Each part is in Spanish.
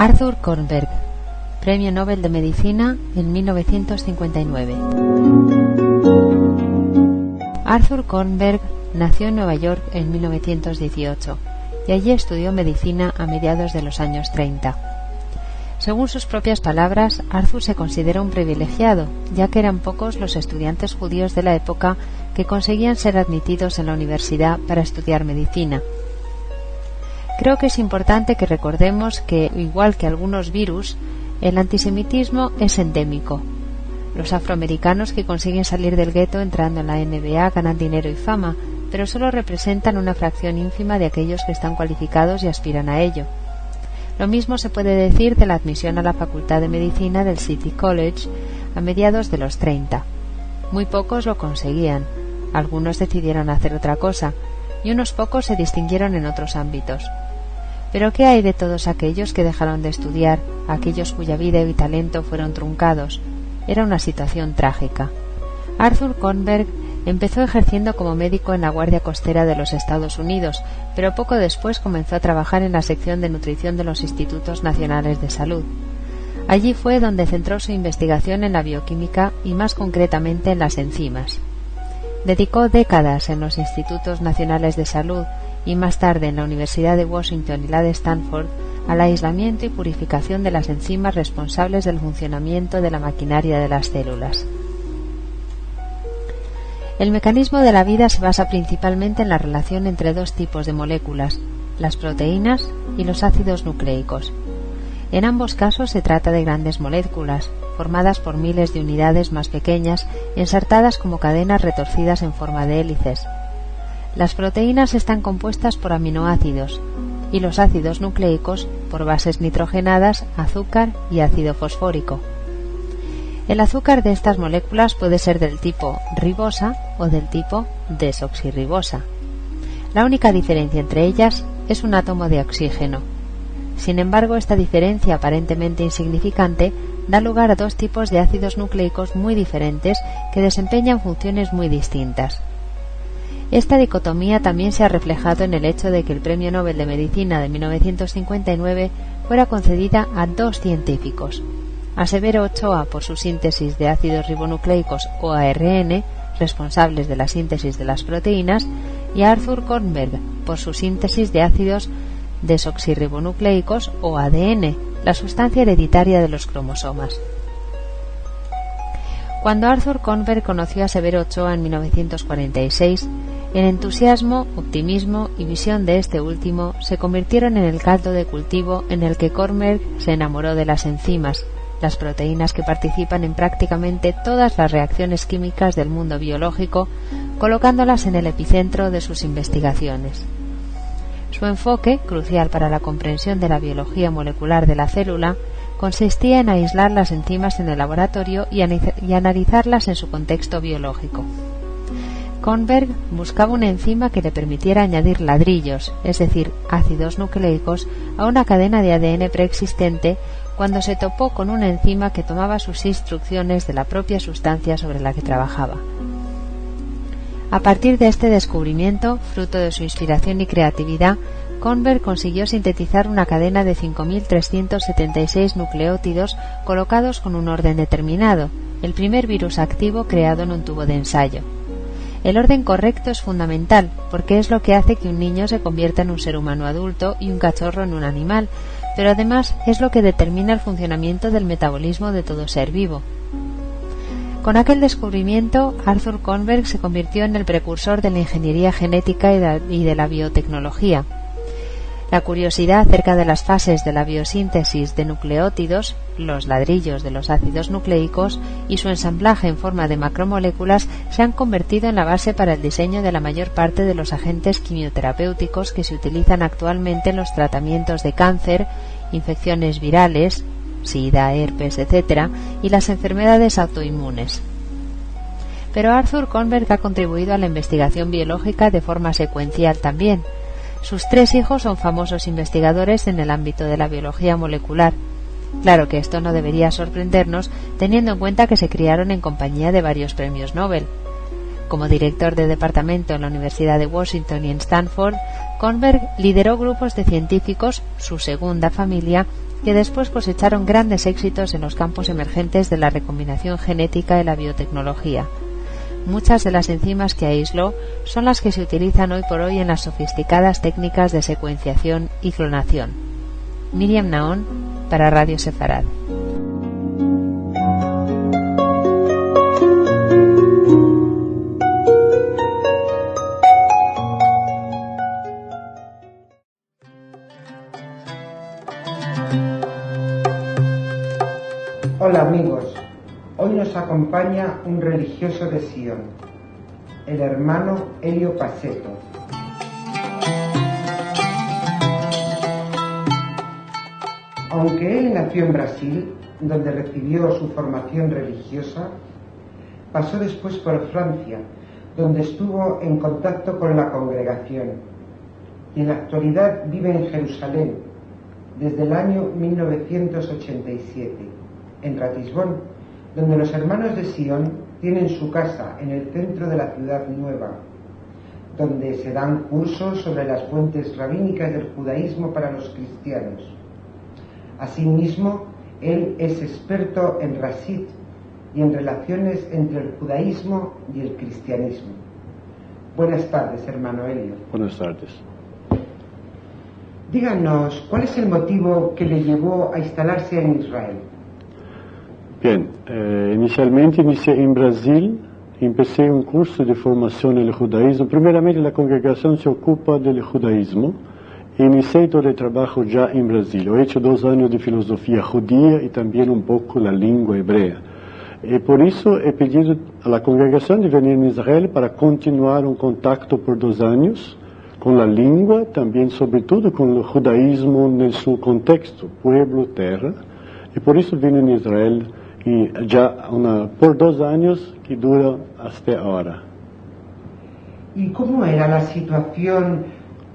Arthur Kornberg, Premio Nobel de Medicina en 1959. Arthur Kornberg nació en Nueva York en 1918 y allí estudió medicina a mediados de los años 30. Según sus propias palabras, Arthur se considera un privilegiado, ya que eran pocos los estudiantes judíos de la época que conseguían ser admitidos en la universidad para estudiar medicina. Creo que es importante que recordemos que, igual que algunos virus, el antisemitismo es endémico. Los afroamericanos que consiguen salir del gueto entrando en la NBA ganan dinero y fama, pero solo representan una fracción ínfima de aquellos que están cualificados y aspiran a ello. Lo mismo se puede decir de la admisión a la Facultad de Medicina del City College a mediados de los 30. Muy pocos lo conseguían, algunos decidieron hacer otra cosa, y unos pocos se distinguieron en otros ámbitos. Pero ¿qué hay de todos aquellos que dejaron de estudiar, aquellos cuya vida y talento fueron truncados? Era una situación trágica. Arthur Kornberg empezó ejerciendo como médico en la Guardia Costera de los Estados Unidos, pero poco después comenzó a trabajar en la sección de nutrición de los Institutos Nacionales de Salud. Allí fue donde centró su investigación en la bioquímica y más concretamente en las enzimas. Dedicó décadas en los Institutos Nacionales de Salud y más tarde en la Universidad de Washington y la de Stanford al aislamiento y purificación de las enzimas responsables del funcionamiento de la maquinaria de las células. El mecanismo de la vida se basa principalmente en la relación entre dos tipos de moléculas, las proteínas y los ácidos nucleicos. En ambos casos se trata de grandes moléculas, formadas por miles de unidades más pequeñas, ensartadas como cadenas retorcidas en forma de hélices. Las proteínas están compuestas por aminoácidos y los ácidos nucleicos por bases nitrogenadas, azúcar y ácido fosfórico. El azúcar de estas moléculas puede ser del tipo ribosa o del tipo desoxirribosa. La única diferencia entre ellas es un átomo de oxígeno. Sin embargo, esta diferencia aparentemente insignificante da lugar a dos tipos de ácidos nucleicos muy diferentes que desempeñan funciones muy distintas. Esta dicotomía también se ha reflejado en el hecho de que el Premio Nobel de Medicina de 1959 fuera concedida a dos científicos, a Severo Ochoa por su síntesis de ácidos ribonucleicos o ARN, responsables de la síntesis de las proteínas, y a Arthur Kornberg por su síntesis de ácidos desoxirribonucleicos o ADN, la sustancia hereditaria de los cromosomas. Cuando Arthur Kornberg conoció a Severo Ochoa en 1946, el entusiasmo, optimismo y visión de este último se convirtieron en el caldo de cultivo en el que Kornberg se enamoró de las enzimas, las proteínas que participan en prácticamente todas las reacciones químicas del mundo biológico, colocándolas en el epicentro de sus investigaciones. Su enfoque, crucial para la comprensión de la biología molecular de la célula, consistía en aislar las enzimas en el laboratorio y analizarlas en su contexto biológico. Kornberg buscaba una enzima que le permitiera añadir ladrillos, es decir, ácidos nucleicos, a una cadena de ADN preexistente cuando se topó con una enzima que tomaba sus instrucciones de la propia sustancia sobre la que trabajaba. A partir de este descubrimiento, fruto de su inspiración y creatividad, Kornberg consiguió sintetizar una cadena de 5.376 nucleótidos colocados con un orden determinado, el primer virus activo creado en un tubo de ensayo. El orden correcto es fundamental, porque es lo que hace que un niño se convierta en un ser humano adulto y un cachorro en un animal, pero además es lo que determina el funcionamiento del metabolismo de todo ser vivo. Con aquel descubrimiento, Arthur Kornberg se convirtió en el precursor de la ingeniería genética y de la biotecnología. La curiosidad acerca de las fases de la biosíntesis de nucleótidos, los ladrillos de los ácidos nucleicos y su ensamblaje en forma de macromoléculas se han convertido en la base para el diseño de la mayor parte de los agentes quimioterapéuticos que se utilizan actualmente en los tratamientos de cáncer, infecciones virales, sida, herpes, etc., y las enfermedades autoinmunes. Pero Arthur Kornberg ha contribuido a la investigación biológica de forma secuencial también. Sus 3 hijos son famosos investigadores en el ámbito de la biología molecular. Claro que esto no debería sorprendernos, teniendo en cuenta que se criaron en compañía de varios premios Nobel. Como director de departamento en la Universidad de Washington y en Stanford, Kornberg lideró grupos de científicos, su segunda familia, que después cosecharon grandes éxitos en los campos emergentes de la recombinación genética y la biotecnología. Muchas de las enzimas que aisló son las que se utilizan hoy por hoy en las sofisticadas técnicas de secuenciación y clonación. Miriam Naón, para Radio Sefarad. Hola amigos, hoy nos acompaña un religioso de Sion, el hermano Elio Paceto. Aunque él nació en Brasil, donde recibió su formación religiosa, pasó después por Francia, donde estuvo en contacto con la congregación, y en la actualidad vive en Jerusalén, desde el año 1987, en Ratisbón, donde los hermanos de Sion tienen su casa en el centro de la ciudad nueva, donde se dan cursos sobre las fuentes rabínicas del judaísmo para los cristianos. Asimismo, él es experto en Rasit y en relaciones entre el judaísmo y el cristianismo. Buenas tardes, hermano Elio. Buenas tardes. Díganos, ¿cuál es el motivo que le llevó a instalarse en Israel? Bien, inicialmente inicié en Brasil, empecé un curso de formación en el judaísmo. Primeramente la congregación se ocupa del judaísmo. Inicié todo el trabajo ya en Brasil. He hecho 2 años de filosofía judía y también un poco la lengua hebrea. Y por eso he pedido a la congregación de venir a Israel para continuar un contacto por 2 años con la lengua, también sobre todo con el judaísmo en su contexto, pueblo, tierra. Y por eso vine en Israel y ya por 2 años que dura hasta ahora. ¿Y cómo era la situación,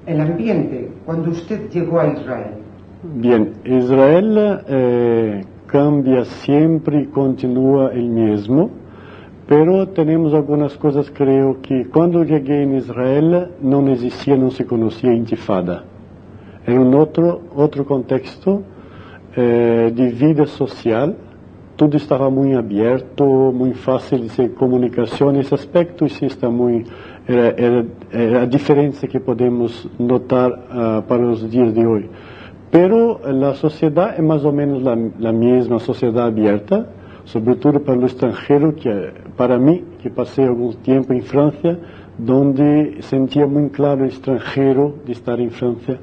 el ambiente, cuando usted llegó a Israel? Bien, Israel cambia siempre y continúa el mismo, pero tenemos algunas cosas, creo que cuando llegué en Israel no existía, no se conocía intifada. Era un otro contexto de vida social, todo estaba muy abierto, muy fácil de comunicación, ese aspecto sí está muy... Era a diferencia que podemos notar para los días de hoy. Pero la sociedad es más o menos la misma sociedad abierta, sobre todo para el extranjero, que para mí, que pasé algún tiempo en Francia, donde sentía muy claro el extranjero de estar en Francia,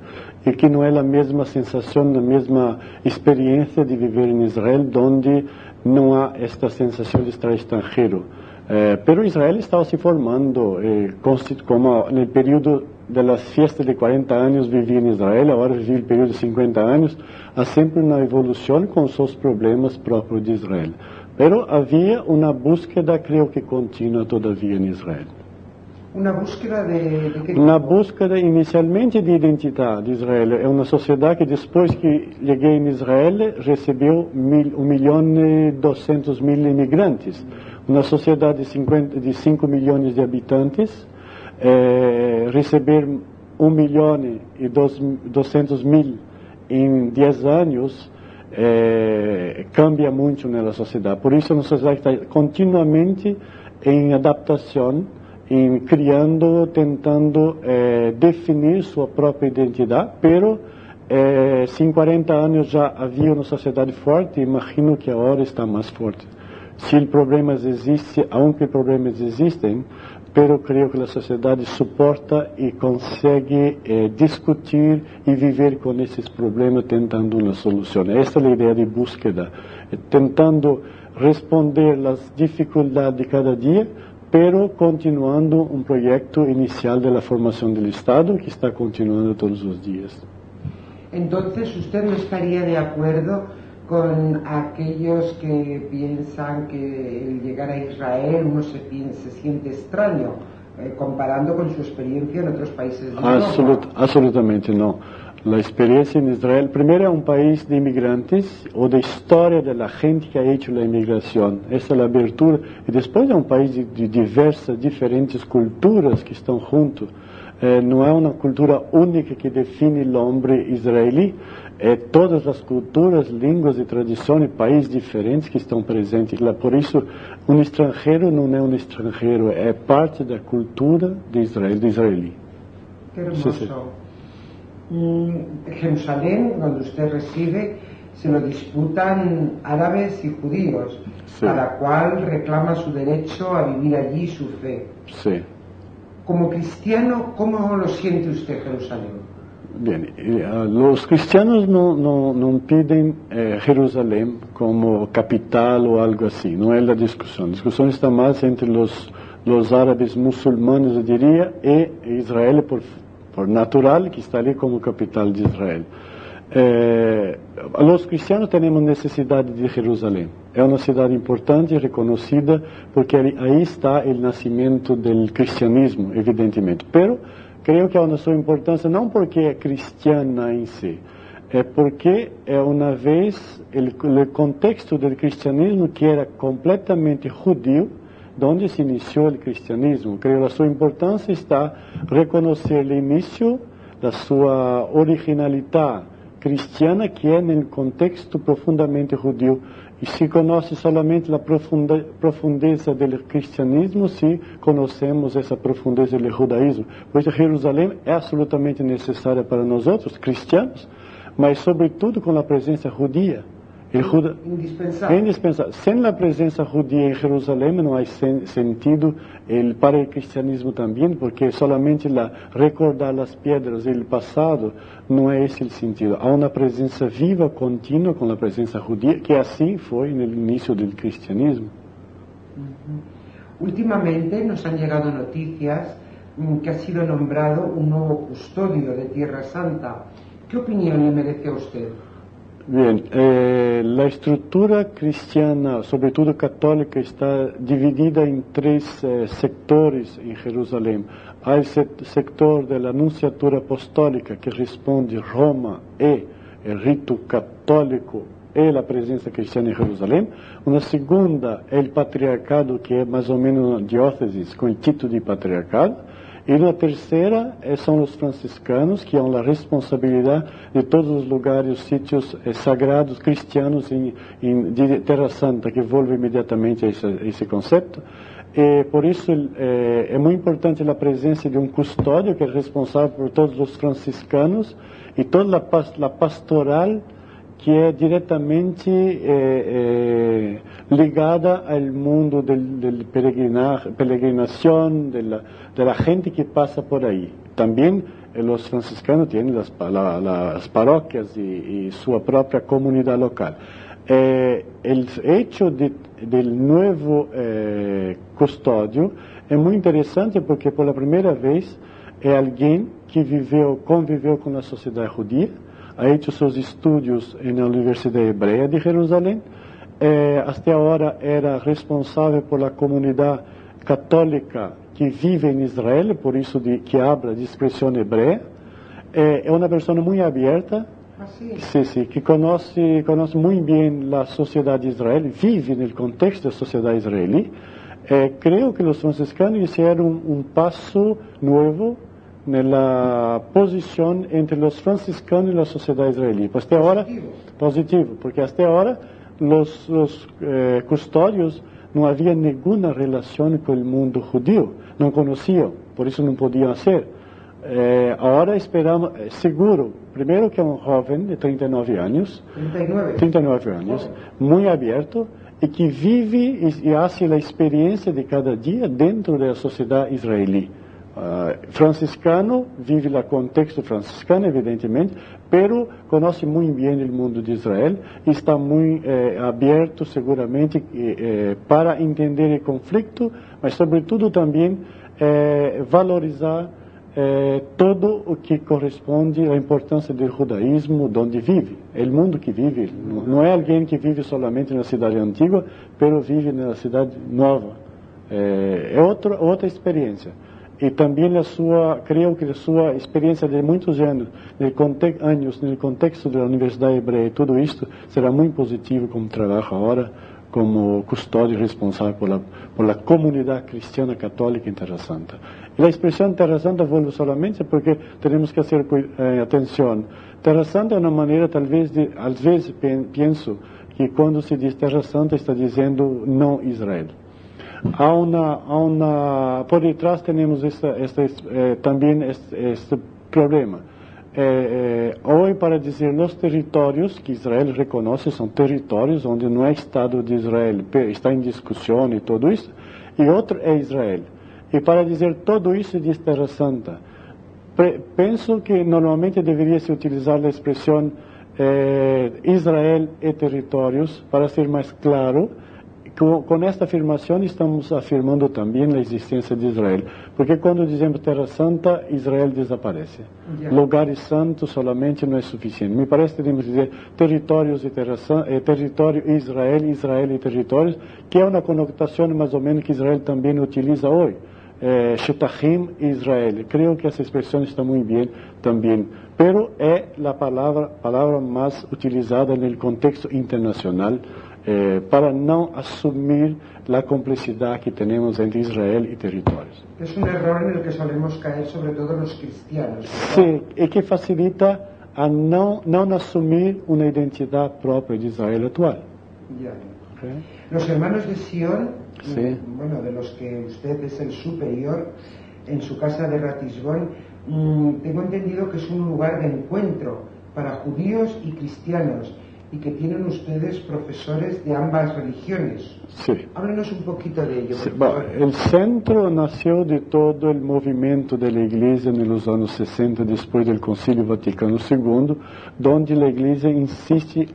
y que no es la misma sensación, la misma experiencia de vivir en Israel, donde no hay esta sensación de estar extranjero. Pero Israel estaba se formando, como en el periodo de las fiestas de 40 años viví en Israel, ahora viví el periodo de 50 años, hay siempre una evolución con sus problemas propios de Israel. Pero había una búsqueda, creo que continua todavía en Israel. ¿Una búsqueda de qué tipo? Una búsqueda inicialmente de identidad de Israel. Es una sociedad que después que llegué en Israel recibió 1.200.000 inmigrantes. Una sociedad de 5 millones de habitantes, recibir 1.200.000 en 10 años cambia mucho en la sociedad. Por eso la sociedad está continuamente en adaptación, en criando, tentando definir su propia identidad, pero sin 40 años ya había una sociedad fuerte, imagino que ahora está más fuerte. Si el problema existe, aunque problemas existen, pero creo que la sociedad soporta y consigue discutir y vivir con esos problemas tentando una solución. Esta es la idea de búsqueda, tentando responder las dificultades de cada día, pero continuando un proyecto inicial de la formación del Estado que está continuando todos los días. Entonces, ¿usted no estaría de acuerdo con aquellos que piensan que el llegar a Israel uno se siente extraño, comparando con su experiencia en otros países de Europa? Absolutamente no. La experiencia en Israel, primero es un país de inmigrantes o de historia de la gente que ha hecho la inmigración. Esa es la abertura. Y después es un país de diversas, diferentes culturas que están juntos. No es una cultura única que define el hombre israelí. todas as culturas, línguas e tradições, países diferentes que estão presentes lá. Por isso, um estrangeiro não é um estrangeiro, é parte da cultura de Israel, de israelí. Qué hermoso. Sí, sí. Jerusalén, donde usted reside, se lo disputan árabes y judíos, Sí. cada cual reclama su derecho a vivir allí su fe. Sí. Como cristiano, ¿cómo lo siente usted, Jerusalén? Bien, los cristianos no piden Jerusalén como capital o algo así, no es la discusión. La discusión está más entre los árabes musulmanes, yo diría, e Israel por natural, que está ali como capital de Israel. Los cristianos tenemos necesidad de Jerusalén. Es una ciudad importante y reconocida porque ahí está el nacimiento del cristianismo, evidentemente. Pero creo que hay una sua importância não porque é cristiana em si, é porque é uma vez o contexto do cristianismo que era completamente judío, onde se iniciou o cristianismo. Creio que a sua importância está reconhecer o início da sua originalidade cristiana, que é no contexto profundamente judío. E se conhece somente a profundeza do cristianismo se conhecemos essa profundeza do judaísmo. Por isso, Jerusalém é absolutamente necessária para nós outros, cristianos, mas sobretudo com a presença judia. Indispensável. Sem a presença judia em Jerusalém não há sentido para o cristianismo também, porque solamente recordar as pedras do passado não é esse o sentido. Há uma presença viva, contínua com a presença judia, que assim foi no início do cristianismo. Últimamente nos han llegado noticias que ha sido nombrado un nuevo custodio de Tierra Santa. ¿Qué opinión le merece a usted? Bien, la estructura cristiana, sobretudo católica, está dividida en tres sectores en Jerusalén. Hay el sector de la Anunciatura Apostólica, que responde Roma e el rito católico e la presença cristiana em Jerusalém. Uma segunda é o patriarcado, que é mais ou menos uma diócesis com o título de patriarcado. E uma terceira são os franciscanos, que têm a responsabilidade de todos os lugares, os sítios sagrados cristianos de Terra Santa, que envolve imediatamente esse conceito. E por isso é muito importante a presença de um custódio, que é responsável por todos os franciscanos, e toda a pastoral, que é diretamente ligada ao mundo da peregrinação, da gente que passa por aí. Também os franciscanos têm as paróquias e sua própria comunidade local. O hecho do novo custódio é muito interessante porque, por primeira vez, é alguém que conviveu com a sociedade judia, ha hecho seus estudos na Universidade Hebreia de Jerusalém. Até agora era responsável por a comunidade católica que vive em Israel, por isso que habla de expressão hebreia. É uma pessoa muito aberta, que conhece muito bem a sociedade de Israel, vive no contexto da sociedade israelí. Creio que os franciscanos fizeram um passo novo na posição entre os franciscanos e a sociedade israelí. Até agora, positivo, porque até agora os custódios não havia nenhuma relação com o mundo judío, não conheciam, por isso não podiam ser. Agora esperamos, seguro, primeiro que é um jovem de 39 anos, muito aberto, e que vive e faz a experiência de cada dia dentro da sociedade israelí. Franciscano, vive o contexto franciscano, evidentemente, pero conhece muito bem o mundo de Israel e está muito aberto, seguramente, para entender o conflito, mas, sobretudo, também valorizar todo o que corresponde à importância do judaísmo, onde vive, o mundo que vive. Não é alguém que vive solamente na cidade antiga, pero vive na cidade nova. É outra experiência. E também creio que a sua experiência de muitos anos no contexto da Universidade Hebreia, tudo isto será muito positivo como trabalho agora como custodio responsável por la comunidad cristiana católica en Terra Santa. Y la expresión Terra Santa vuelve solamente porque tenemos que hacer atención. Terra Santa es una manera, tal vez, a veces pienso que cuando se dice Terra Santa está diciendo no Israel. Por detrás tenemos también este problema. Hoy, para dizer los territorios que Israel reconoce, son territorios onde no hay Estado de Israel, está en discusión y todo eso, y otro es Israel. Y para dizer todo isso diz Terra Santa. Penso que normalmente deveria se utilizar a expressão Israel e territórios para ser mais claro. Com esta afirmação estamos afirmando também a existência de Israel, porque quando dizemos Terra Santa, Israel desaparece. Lugares santos solamente não é suficiente. Me parece que devemos dizer territórios e território Israel, Israel e territórios, que é uma conotação mais ou menos que Israel também utiliza hoje. Shetachim Israel. Creo que essa expressão está muito bem também, pero é a palavra mais utilizada no contexto internacional para não assumir a complexidade que temos entre Israel e territórios. É um erro no que solemos cair, sobretudo os cristianos. Sim, e que facilita a não assumir uma identidade própria de Israel atual. Ya. Okay. Los hermanos de Sion, sí, bueno, de los que usted es el superior, en su casa de Ratisbon, tengo entendido que es un lugar de encuentro para judíos y cristianos y que tienen ustedes profesores de ambas religiones. Sí. Háblenos un poquito de ello. Sí, bueno, el centro nació de todo el movimiento de la Iglesia en los años 60, después del Concilio Vaticano II, donde la Iglesia insiste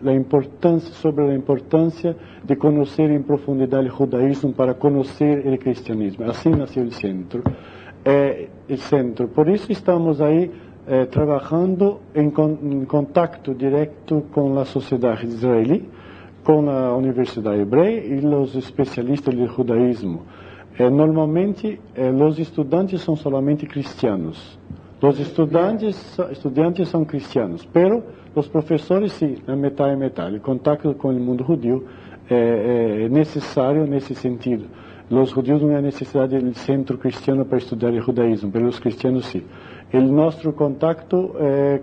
sobre la importancia de conocer en profundidad el judaísmo para conocer el cristianismo. Así nació el centro. Por eso estamos ahí trabajando en contacto directo con la sociedad israelí, con la Universidad Hebrea y los especialistas del judaísmo. Normalmente los estudiantes son solamente cristianos. Los estudiantes son cristianos, pero los profesores sí, la mitad y mitad. El contacto con el mundo judío es necesario en ese sentido. Los judíos no hay necesidad del centro cristiano para estudiar el judaísmo, pero los cristianos sí. Nuestro contacto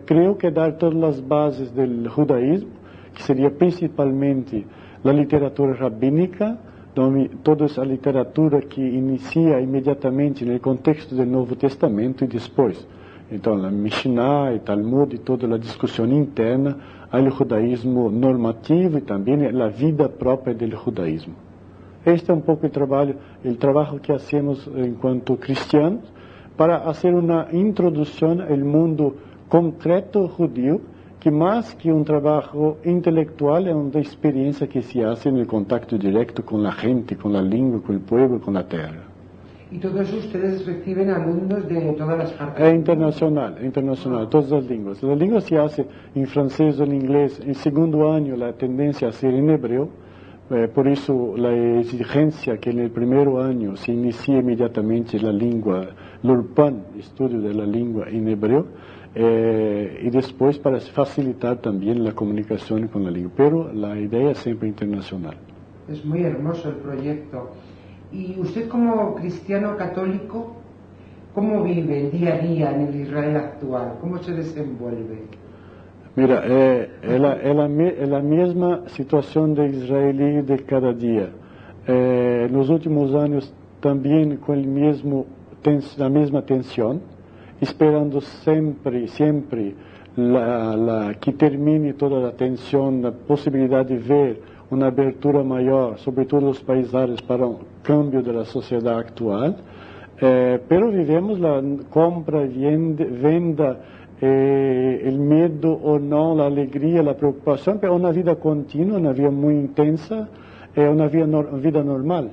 creo que dar todas las bases del judaísmo, que sería principalmente la literatura rabínica, toda esa literatura que inicia inmediatamente en el contexto del Nuevo Testamento y después. Entonces, la Mishnah, el Talmud y toda la discusión interna al judaísmo normativo y también la vida propia del judaísmo. Este es un poco el trabajo que hacemos en cuanto cristianos, para hacer una introducción al mundo concreto judío, que más que un trabajo intelectual es una experiencia que se hace en el contacto directo con la gente, con la lengua, con el pueblo, con la tierra. ¿Y todo eso ustedes reciben alumnos de todas las partes? Es internacional, todas las lenguas. La lengua se hace en francés o en inglés. En segundo año la tendencia a hacer en hebreo. Por eso la exigencia que en el primer año se inicie inmediatamente la lengua, l'Urpan, estudio de la lengua en hebreo, y después para facilitar también la comunicación con la lengua. Pero la idea es siempre internacional. Es muy hermoso el proyecto. ¿Y usted como cristiano católico, cómo vive el día a día en el Israel actual? ¿Cómo se desenvuelve? Mira, es la misma situación de israelí de cada día. En los últimos años también con la misma tensión, esperando siempre que termine toda la tensión, la posibilidad de ver una abertura mayor, sobre todo los países árabes, para un cambio de la sociedad actual. Pero vivemos la compra, venda, el miedo o no, la alegría, la preocupación, pero una vida continua, una vida muy intensa, una vida normal.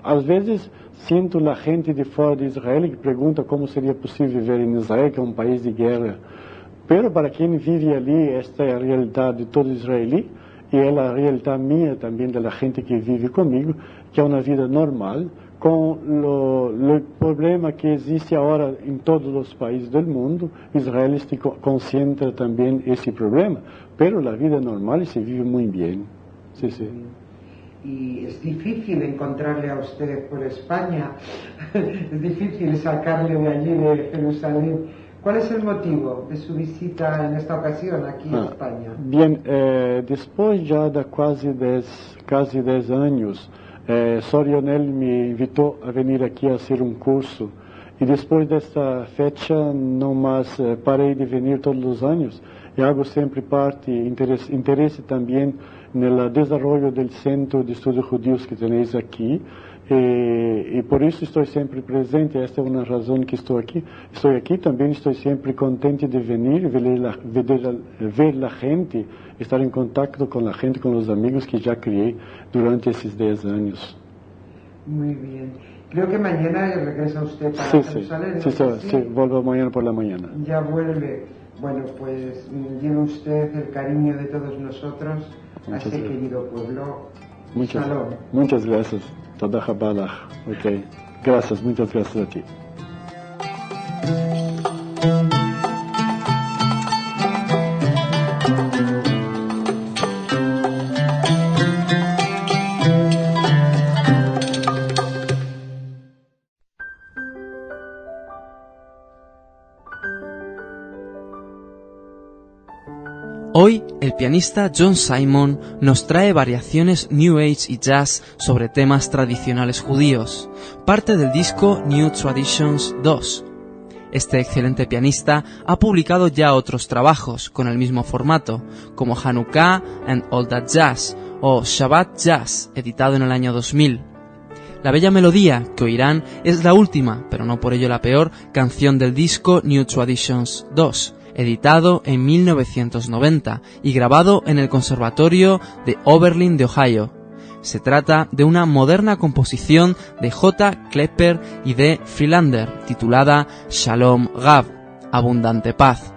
A veces siento la gente de fuera de Israel que pregunta cómo sería posible vivir en Israel, que es un país de guerra. Pero para quien vive allí, esta es la realidad de todo israelí, y es la realidad mía también de la gente que vive conmigo, que es una vida normal, con el problema que existe ahora en todos los países del mundo. Israel se concentra también ese problema, pero la vida normal se vive muy bien. Sí, sí. y es difícil encontrarle a usted por España, es difícil sacarle de allí, de Jerusalén. ¿Cuál es el motivo de su visita en esta ocasión aquí en España? Bien, después ya de casi 10 años, Sor Ionel me invitó a venir aquí a hacer un curso. Y después de esta fecha no más paré de venir todos los años. Y hago siempre parte, interés también en el desarrollo del Centro de Estudios Judíos que tenéis aquí. Y por eso estoy siempre presente. Esta es una razón que estoy aquí. Estoy aquí también, estoy siempre contento de venir, ver la gente, estar en contacto con la gente, con los amigos que ya creé durante esos 10 años. Muy bien. Creo que mañana regresa usted para Jerusalén. Sí, vuelvo mañana por la mañana. Ya vuelve. Bueno, pues lleve usted el cariño de todos nosotros a este querido pueblo. Shalom. Muchas gracias. Toda Jabalach. Okay. Gracias, muchas gracias a ti. Hoy, el pianista John Simon nos trae variaciones New Age y jazz sobre temas tradicionales judíos, parte del disco New Traditions 2. Este excelente pianista ha publicado ya otros trabajos con el mismo formato, como Hanukkah and All That Jazz o Shabbat Jazz, editado en el año 2000. La bella melodía que oirán es la última, pero no por ello la peor, canción del disco New Traditions 2, editado en 1990 y grabado en el Conservatorio de Oberlin de Ohio. Se trata de una moderna composición de J. Klepper y de Friedlander, titulada Shalom Gav, abundante paz.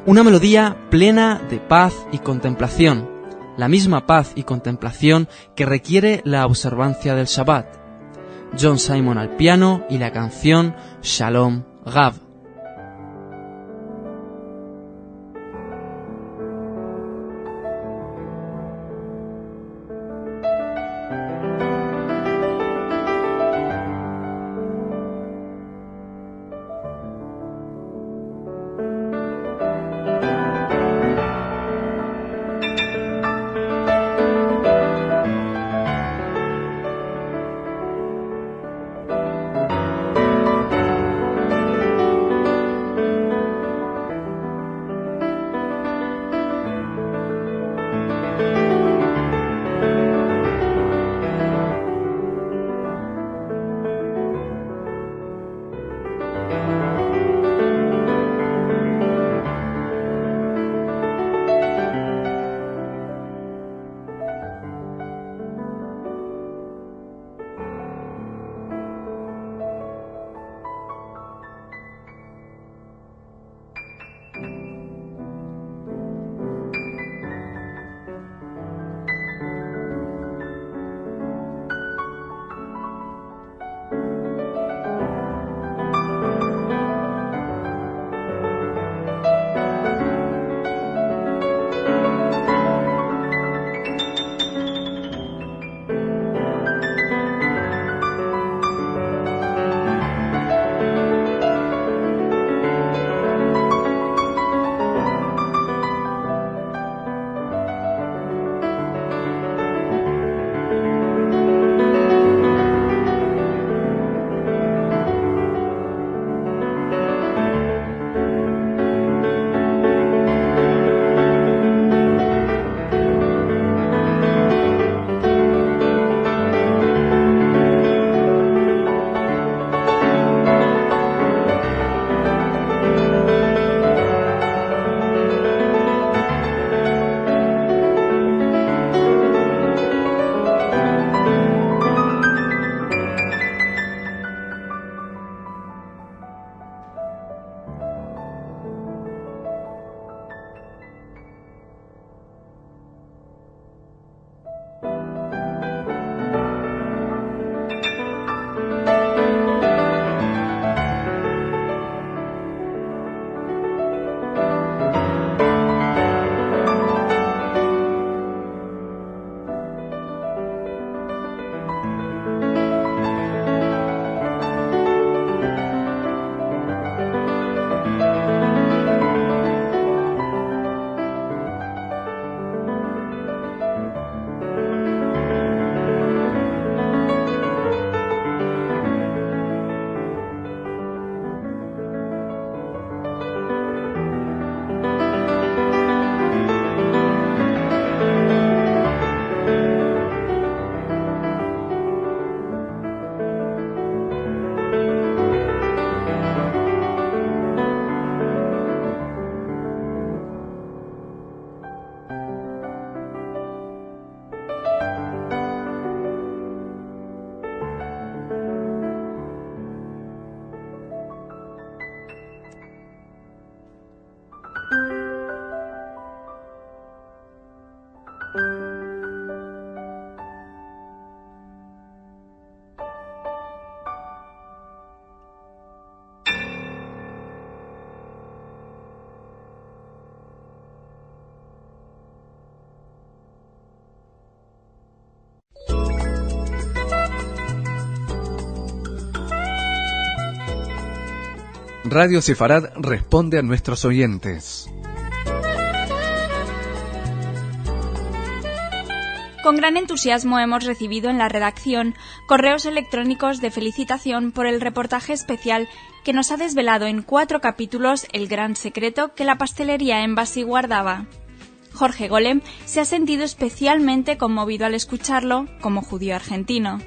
Una melodía plena de paz y contemplación, la misma paz y contemplación que requiere la observancia del Shabbat. John Simon al piano y la canción Shalom Gav. Radio Sefarad responde a nuestros oyentes. Con gran entusiasmo hemos recibido en la redacción correos electrónicos de felicitación por el reportaje especial que nos ha desvelado en 4 capítulos el gran secreto que la pastelería en Basi guardaba. Jorge Golem se ha sentido especialmente conmovido al escucharlo como judío argentino.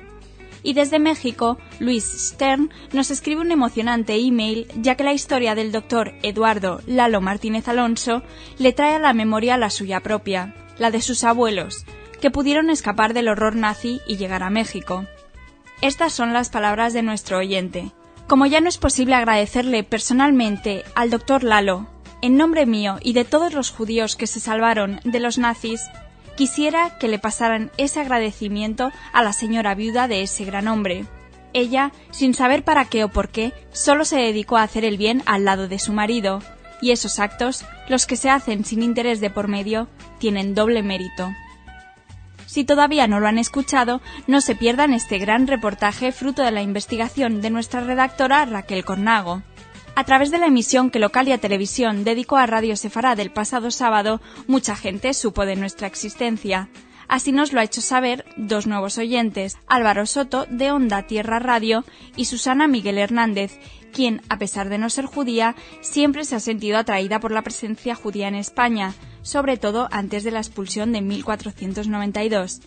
Y desde México, Luis Stern nos escribe un emocionante email, ya que la historia del doctor Eduardo Lalo Martínez Alonso le trae a la memoria la suya propia, la de sus abuelos, que pudieron escapar del horror nazi y llegar a México. Estas son las palabras de nuestro oyente. Como ya no es posible agradecerle personalmente al doctor Lalo, en nombre mío y de todos los judíos que se salvaron de los nazis, quisiera que le pasaran ese agradecimiento a la señora viuda de ese gran hombre. Ella, sin saber para qué o por qué, solo se dedicó a hacer el bien al lado de su marido, y esos actos, los que se hacen sin interés de por medio, tienen doble mérito. Si todavía no lo han escuchado, no se pierdan este gran reportaje fruto de la investigación de nuestra redactora Raquel Cornago. A través de la emisión que Localia Televisión dedicó a Radio Sefarad el pasado sábado, mucha gente supo de nuestra existencia. Así nos lo ha hecho saber 2 nuevos oyentes, Álvaro Soto de Onda Tierra Radio y Susana Miguel Hernández, quien, a pesar de no ser judía, siempre se ha sentido atraída por la presencia judía en España, sobre todo antes de la expulsión de 1492.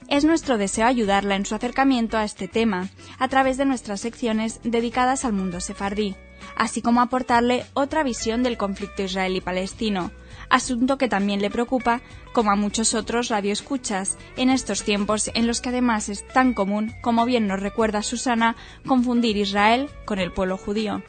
Es nuestro deseo ayudarla en su acercamiento a este tema, a través de nuestras secciones dedicadas al mundo sefardí, así como aportarle otra visión del conflicto israelí-palestino, asunto que también le preocupa, como a muchos otros radioescuchas, en estos tiempos en los que además es tan común, como bien nos recuerda Susana, confundir Israel con el pueblo judío.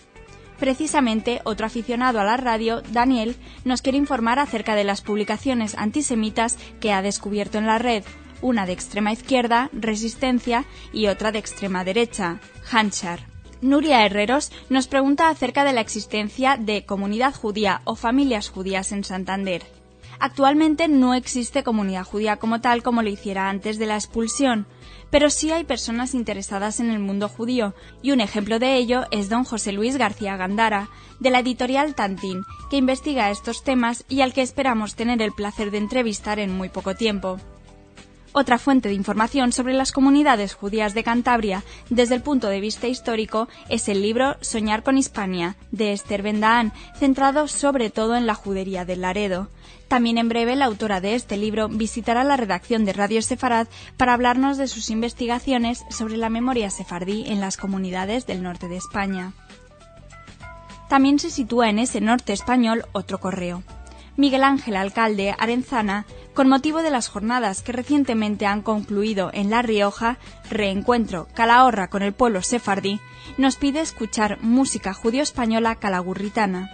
Precisamente, otro aficionado a la radio, Daniel, nos quiere informar acerca de las publicaciones antisemitas que ha descubierto en la red, una de extrema izquierda, Resistencia, y otra de extrema derecha, Hanchar. Nuria Herreros nos pregunta acerca de la existencia de comunidad judía o familias judías en Santander. Actualmente no existe comunidad judía como tal como lo hiciera antes de la expulsión, pero sí hay personas interesadas en el mundo judío, y un ejemplo de ello es don José Luis García Gándara, de la editorial Tantín, que investiga estos temas y al que esperamos tener el placer de entrevistar en muy poco tiempo. Otra fuente de información sobre las comunidades judías de Cantabria desde el punto de vista histórico es el libro Soñar con Hispania, de Esther Ben-Dahán, centrado sobre todo en la judería del Laredo. También en breve la autora de este libro visitará la redacción de Radio Sefarad para hablarnos de sus investigaciones sobre la memoria sefardí en las comunidades del norte de España. También se sitúa en ese norte español otro correo. Miguel Ángel Alcalde Arenzana, con motivo de las jornadas que recientemente han concluido en La Rioja, Reencuentro Calahorra con el pueblo sefardí, nos pide escuchar música judío-española calagurritana.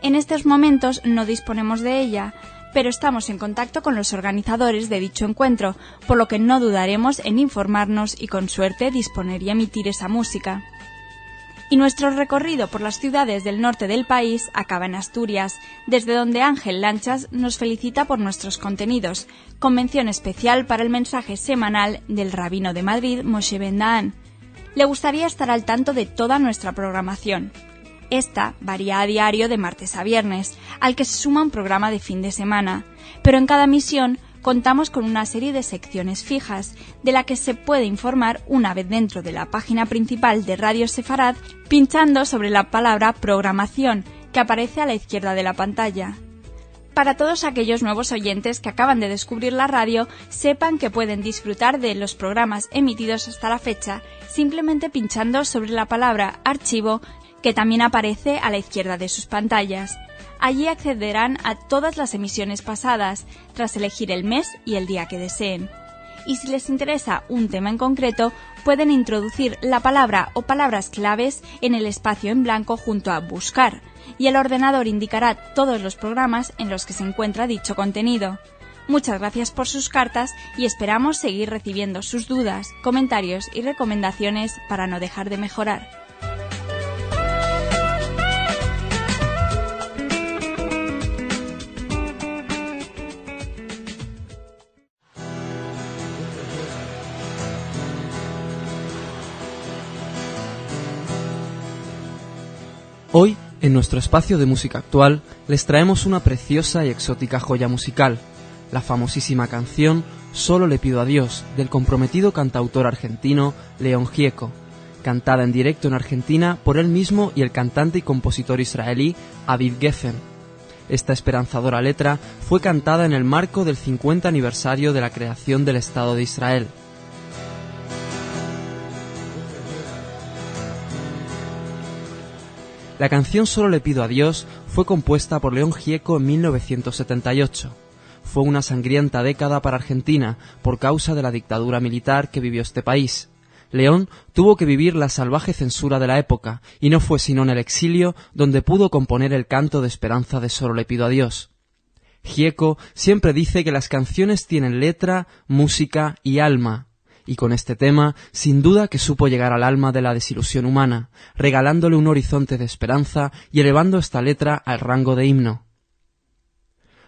En estos momentos no disponemos de ella, pero estamos en contacto con los organizadores de dicho encuentro, por lo que no dudaremos en informarnos y con suerte disponer y emitir esa música. Y nuestro recorrido por las ciudades del norte del país acaba en Asturias, desde donde Ángel Lanchas nos felicita por nuestros contenidos, con mención especial para el mensaje semanal del rabino de Madrid, Moshe Ben-Dahán. Le gustaría estar al tanto de toda nuestra programación. Esta varía a diario de martes a viernes, al que se suma un programa de fin de semana, pero en cada emisión contamos con una serie de secciones fijas, de la que se puede informar una vez dentro de la página principal de Radio Sefarad, pinchando sobre la palabra programación, que aparece a la izquierda de la pantalla. Para todos aquellos nuevos oyentes que acaban de descubrir la radio, sepan que pueden disfrutar de los programas emitidos hasta la fecha, simplemente pinchando sobre la palabra archivo, que también aparece a la izquierda de sus pantallas. Allí accederán a todas las emisiones pasadas, tras elegir el mes y el día que deseen. Y si les interesa un tema en concreto, pueden introducir la palabra o palabras claves en el espacio en blanco junto a Buscar, y el ordenador indicará todos los programas en los que se encuentra dicho contenido. Muchas gracias por sus cartas y esperamos seguir recibiendo sus dudas, comentarios y recomendaciones para no dejar de mejorar. Hoy, en nuestro espacio de música actual, les traemos una preciosa y exótica joya musical, la famosísima canción Solo le pido a Dios, del comprometido cantautor argentino León Gieco, cantada en directo en Argentina por él mismo y el cantante y compositor israelí Aviv Geffen. Esta esperanzadora letra fue cantada en el marco del 50 aniversario de la creación del Estado de Israel. La canción Solo le pido a Dios fue compuesta por León Gieco en 1978. Fue una sangrienta década para Argentina por causa de la dictadura militar que vivió este país. León tuvo que vivir la salvaje censura de la época y no fue sino en el exilio donde pudo componer el canto de esperanza de Solo le pido a Dios. Gieco siempre dice que las canciones tienen letra, música y alma, y con este tema sin duda que supo llegar al alma de la desilusión humana, regalándole un horizonte de esperanza y elevando esta letra al rango de himno.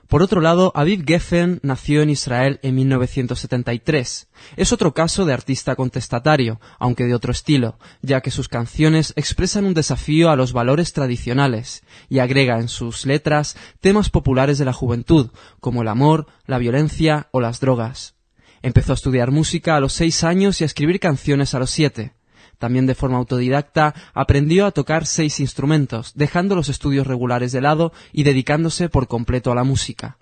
Por otro lado, Aviv Geffen nació en Israel en 1973. Es otro caso de artista contestatario, aunque de otro estilo, ya que sus canciones expresan un desafío a los valores tradicionales y agrega en sus letras temas populares de la juventud, como el amor, la violencia o las drogas. Empezó a estudiar música a los 6 años y a escribir canciones a los 7. También de forma autodidacta aprendió a tocar 6 instrumentos, dejando los estudios regulares de lado y dedicándose por completo a la música.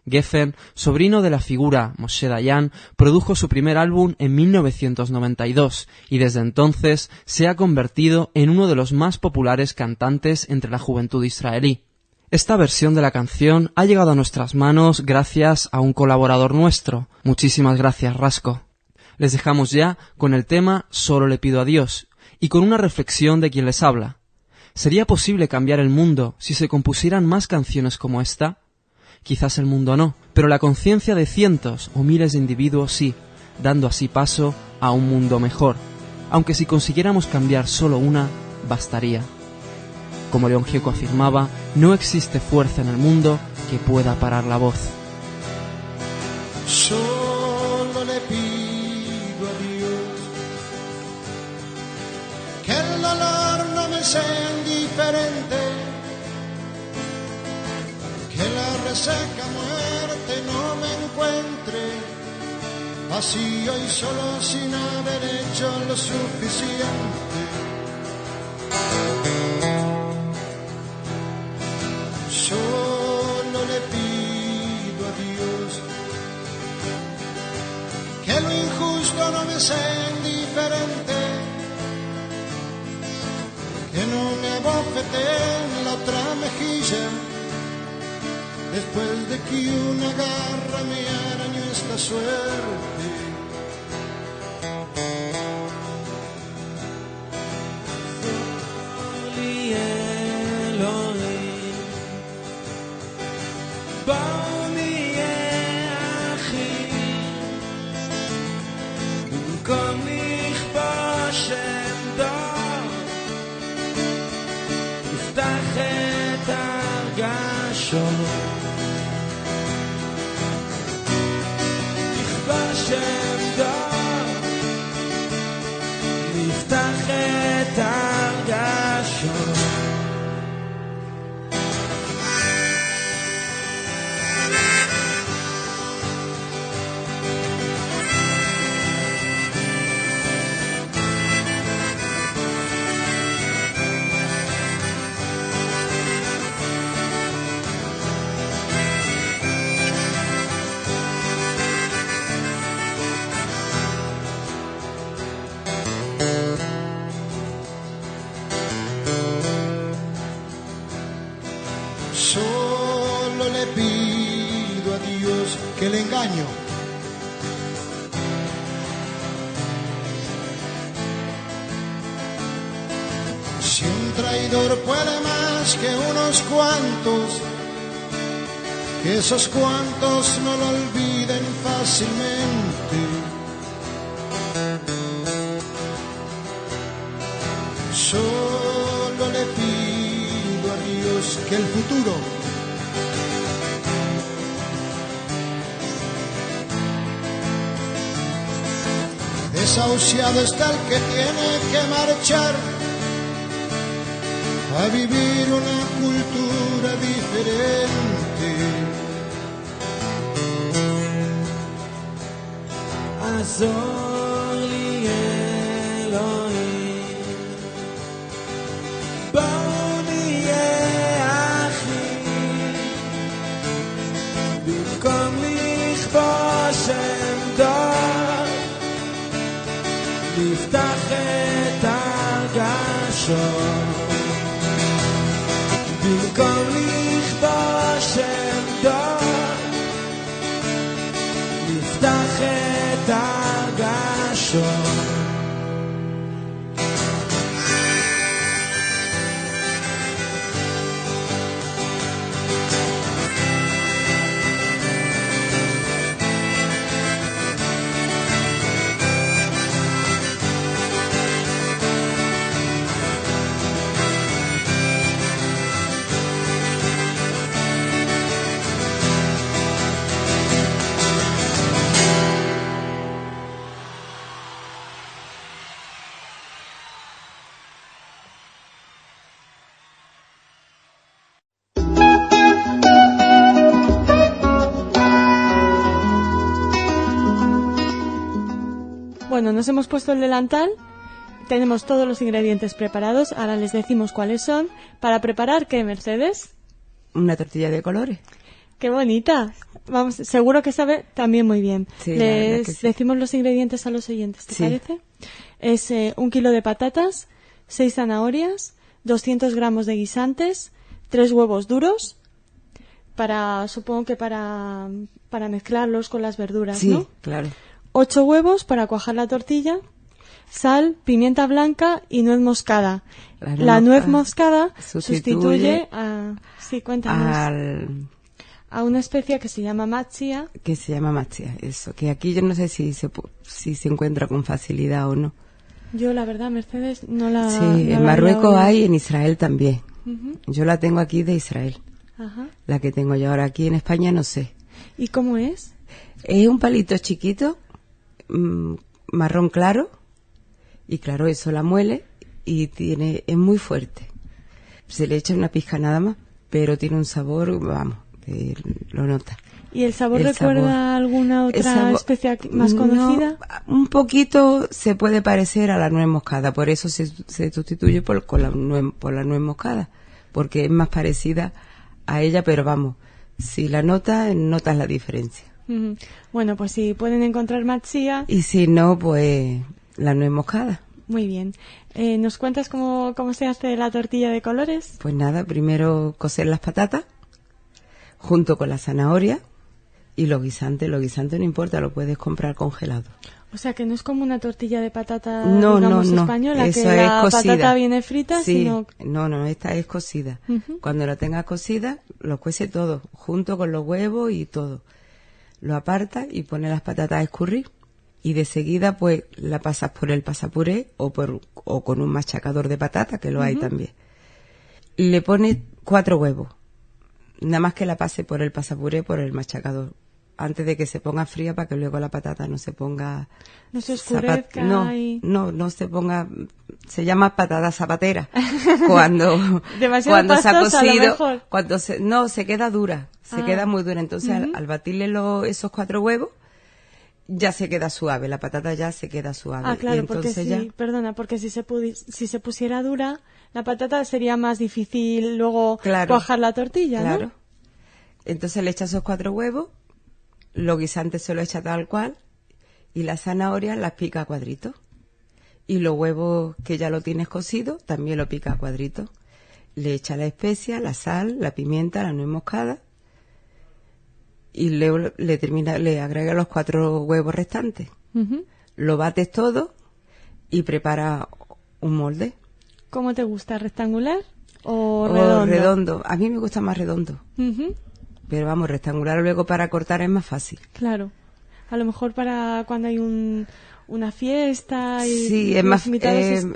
Geffen, sobrino de la figura Moshe Dayan, produjo su primer álbum en 1992 y desde entonces se ha convertido en uno de los más populares cantantes entre la juventud israelí. Esta versión de la canción ha llegado a nuestras manos gracias a un colaborador nuestro. Muchísimas gracias, Rasco. Les dejamos ya con el tema Solo le pido a Dios y con una reflexión de quien les habla. ¿Sería posible cambiar el mundo si se compusieran más canciones como esta? Quizás el mundo no, pero la conciencia de cientos o miles de individuos sí, dando así paso a un mundo mejor. Aunque si consiguiéramos cambiar solo una, bastaría. Como León Gieco afirmaba, no existe fuerza en el mundo que pueda parar la voz. Solo le pido a Dios que el dolor no me sea indiferente, que la reseca muerte no me encuentre vacío y solo sin haber hecho lo suficiente. Solo le pido a Dios que lo injusto no me sea indiferente, que no me bofetee en la otra mejilla después de que una garra me arañó esta suerte. Solo le pido a Dios que el engaño si un traidor puede más que unos cuantos, que esos cuantos no lo olviden fácilmente. Solo le pido a Dios que el futuro desahuciado está el que tiene que marchar a vivir una cultura diferente. Azor li Elohim, bואו נהיה אחים, במקום לכבוש עמדות, נפתח את הרגשות. במקום לכבוש עמדות, נפתח את הרגשות. Bueno, nos hemos puesto el delantal, tenemos todos los ingredientes preparados, ahora les decimos cuáles son. ¿Para preparar qué, Mercedes? Una tortilla de colores. ¡Qué bonita! Vamos, seguro que sabe también muy bien. Sí, les sí. decimos los ingredientes a los oyentes, ¿te Sí. parece? Es 1 kilo de patatas, 6 zanahorias, 200 gramos de guisantes, 3 huevos duros, supongo que para mezclarlos con las verduras, Sí, ¿no? claro. 8 huevos para cuajar la tortilla, sal, pimienta blanca y nuez moscada. La nuez moscada sustituye a... Sí, cuéntanos. A una especia que se llama matsia. Que se llama matsia, eso. Que aquí yo no sé si se encuentra con facilidad o no. Yo, la verdad, Mercedes, no la... Sí, no en la Marruecos había hay, en Israel también. oído. Yo la tengo aquí de Israel. Ajá. La que tengo yo ahora aquí en España no sé. ¿Y cómo es? Es un palito chiquito, marrón claro, y claro, eso la muele y es muy fuerte. Se le echa una pizca nada más, pero tiene un sabor, vamos, que lo nota. ¿Y el sabor recuerda a alguna otra especia más conocida? No, un poquito se puede parecer a la nuez moscada, por eso se sustituye por la nuez moscada, porque es más parecida a ella, pero vamos, si la notas la diferencia. Bueno, pues si pueden encontrar matsia. Y si no, pues la nuez moscada. Muy bien. ¿Nos cuentas cómo se hace la tortilla de colores? Pues nada, primero cocer las patatas junto con la zanahoria y los guisantes. Los guisantes no importa, lo puedes comprar congelado. O sea, que no es como una tortilla de patata, no, española, eso que la es cocida. patata viene frita, sí, sino... No, esta es cocida. Cuando la tengas cocida, lo cuece todo, junto con los huevos y todo. Lo apartas y pones las patatas a escurrir. Y de seguida, pues, la pasas por el pasapuré o con un machacador de patata, que lo hay también. Le pones 4 huevos. Nada más que la pase por el pasapuré, por el machacador. Antes de que se ponga fría, para que luego la patata no se ponga... No se oscurezca. No se ponga... Se llama patata zapatera. Cuando Demasiado se ha pastosa, cocido... a lo mejor. Se queda dura. Se queda muy dura. Entonces, al batirle esos 4 huevos, ya se queda suave. La patata ya se queda suave. Ah, claro, y entonces porque si se pusiera dura, la patata sería más difícil luego Claro. cuajar la tortilla, Claro. ¿no? Entonces le echas esos 4 huevos, los guisantes se los echa tal cual, y las zanahorias las pica a cuadritos. Y los huevos que ya lo tienes cocido, también lo pica a cuadritos. Le echa la especia, la sal, la pimienta, la nuez moscada, y luego le agrega los 4 huevos restantes. Lo bates todo y prepara un molde. ¿Cómo te gusta? ¿Rectangular o redondo? redondo? A mí me gusta más redondo. Pero vamos, rectangular luego para cortar es más fácil. Claro. A lo mejor para cuando hay una fiesta y sí, los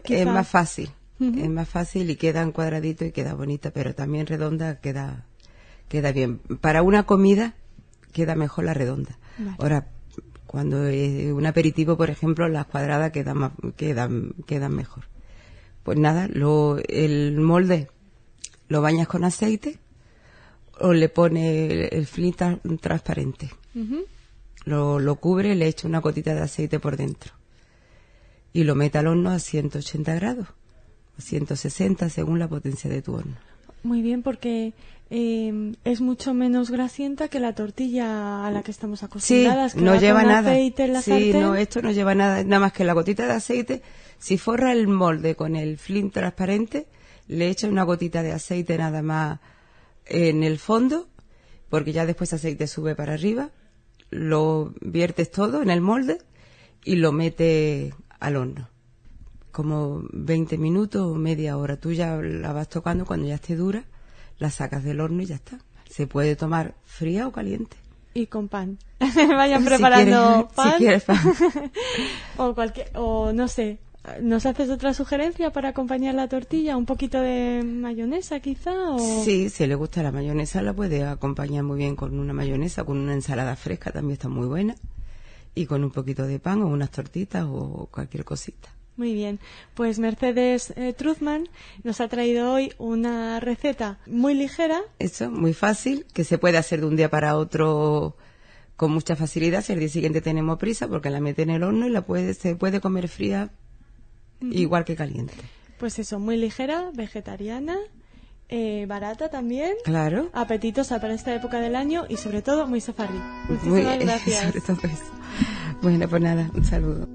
es más fácil. Es más fácil y queda en cuadradito y queda bonita, pero también redonda queda bien. Para una comida queda mejor la redonda. Vale. Ahora, cuando es un aperitivo, por ejemplo, las cuadradas quedan mejor. Pues nada, el molde lo bañas con aceite o le pone el film transparente. Lo cubre, le echa una gotita de aceite por dentro y lo mete al horno a 180 grados, a 160 según la potencia de tu horno. Muy bien, porque es mucho menos grasienta que la tortilla a la que estamos acostumbradas. Sí, no lleva nada. Aceite en la sartén. No, esto no lleva nada más que la gotita de aceite. Si forra el molde con el film transparente, le echa una gotita de aceite nada más en el fondo, porque ya después el aceite sube para arriba, lo viertes todo en el molde y lo metes al horno. Como 20 minutos o media hora. Tú ya la vas tocando, cuando ya esté dura, la sacas del horno y ya está. Se puede tomar fría o caliente. Y con pan. Vayan preparando pan. Si quieres pan. o no sé. ¿Nos haces otra sugerencia para acompañar la tortilla? ¿Un poquito de mayonesa quizá? ¿O? Sí, si le gusta la mayonesa la puede acompañar muy bien con una mayonesa, con una ensalada fresca también está muy buena. Y con un poquito de pan o unas tortitas o cualquier cosita. Muy bien, pues Mercedes Truzman nos ha traído hoy una receta muy ligera. Eso, muy fácil, que se puede hacer de un día para otro con mucha facilidad. Si al día siguiente tenemos prisa, porque la mete en el horno y se puede comer fría igual que caliente. Pues eso, muy ligera, vegetariana, barata también. Claro. Apetitosa para esta época del año y sobre todo muy sefardí. Muchísimas gracias. Sobre todo eso. Bueno, pues nada, un saludo.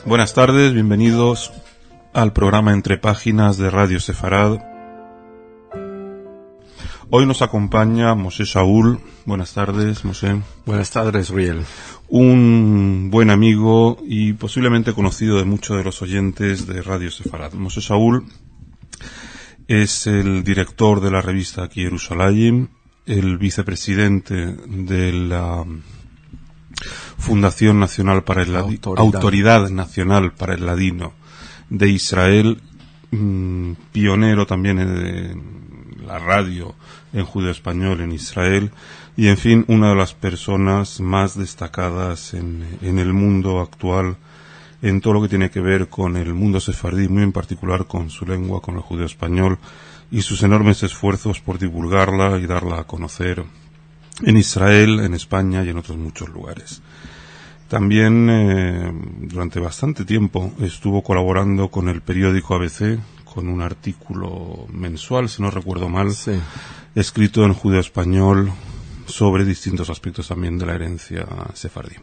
Buenas tardes, bienvenidos al programa Entre Páginas de Radio Sefarad. Hoy nos acompaña Moshe Shaul. Buenas tardes, Moshe. Buenas tardes, Riel. Un buen amigo y posiblemente conocido de muchos de los oyentes de Radio Sefarad. Moshe Shaul es el director de la revista aquí Yerushalayim, el vicepresidente de la Fundación Nacional para el Autoridad Nacional para el Ladino de Israel, pionero también en la radio en judeo español en Israel y en fin una de las personas más destacadas en el mundo actual en todo lo que tiene que ver con el mundo sefardí, muy en particular con su lengua, con el judeo español y sus enormes esfuerzos por divulgarla y darla a conocer en Israel, en España y en otros muchos lugares. También durante bastante tiempo estuvo colaborando con el periódico ABC, con un artículo mensual, si no recuerdo mal, sí, escrito en judeo español sobre distintos aspectos también de la herencia sefardí.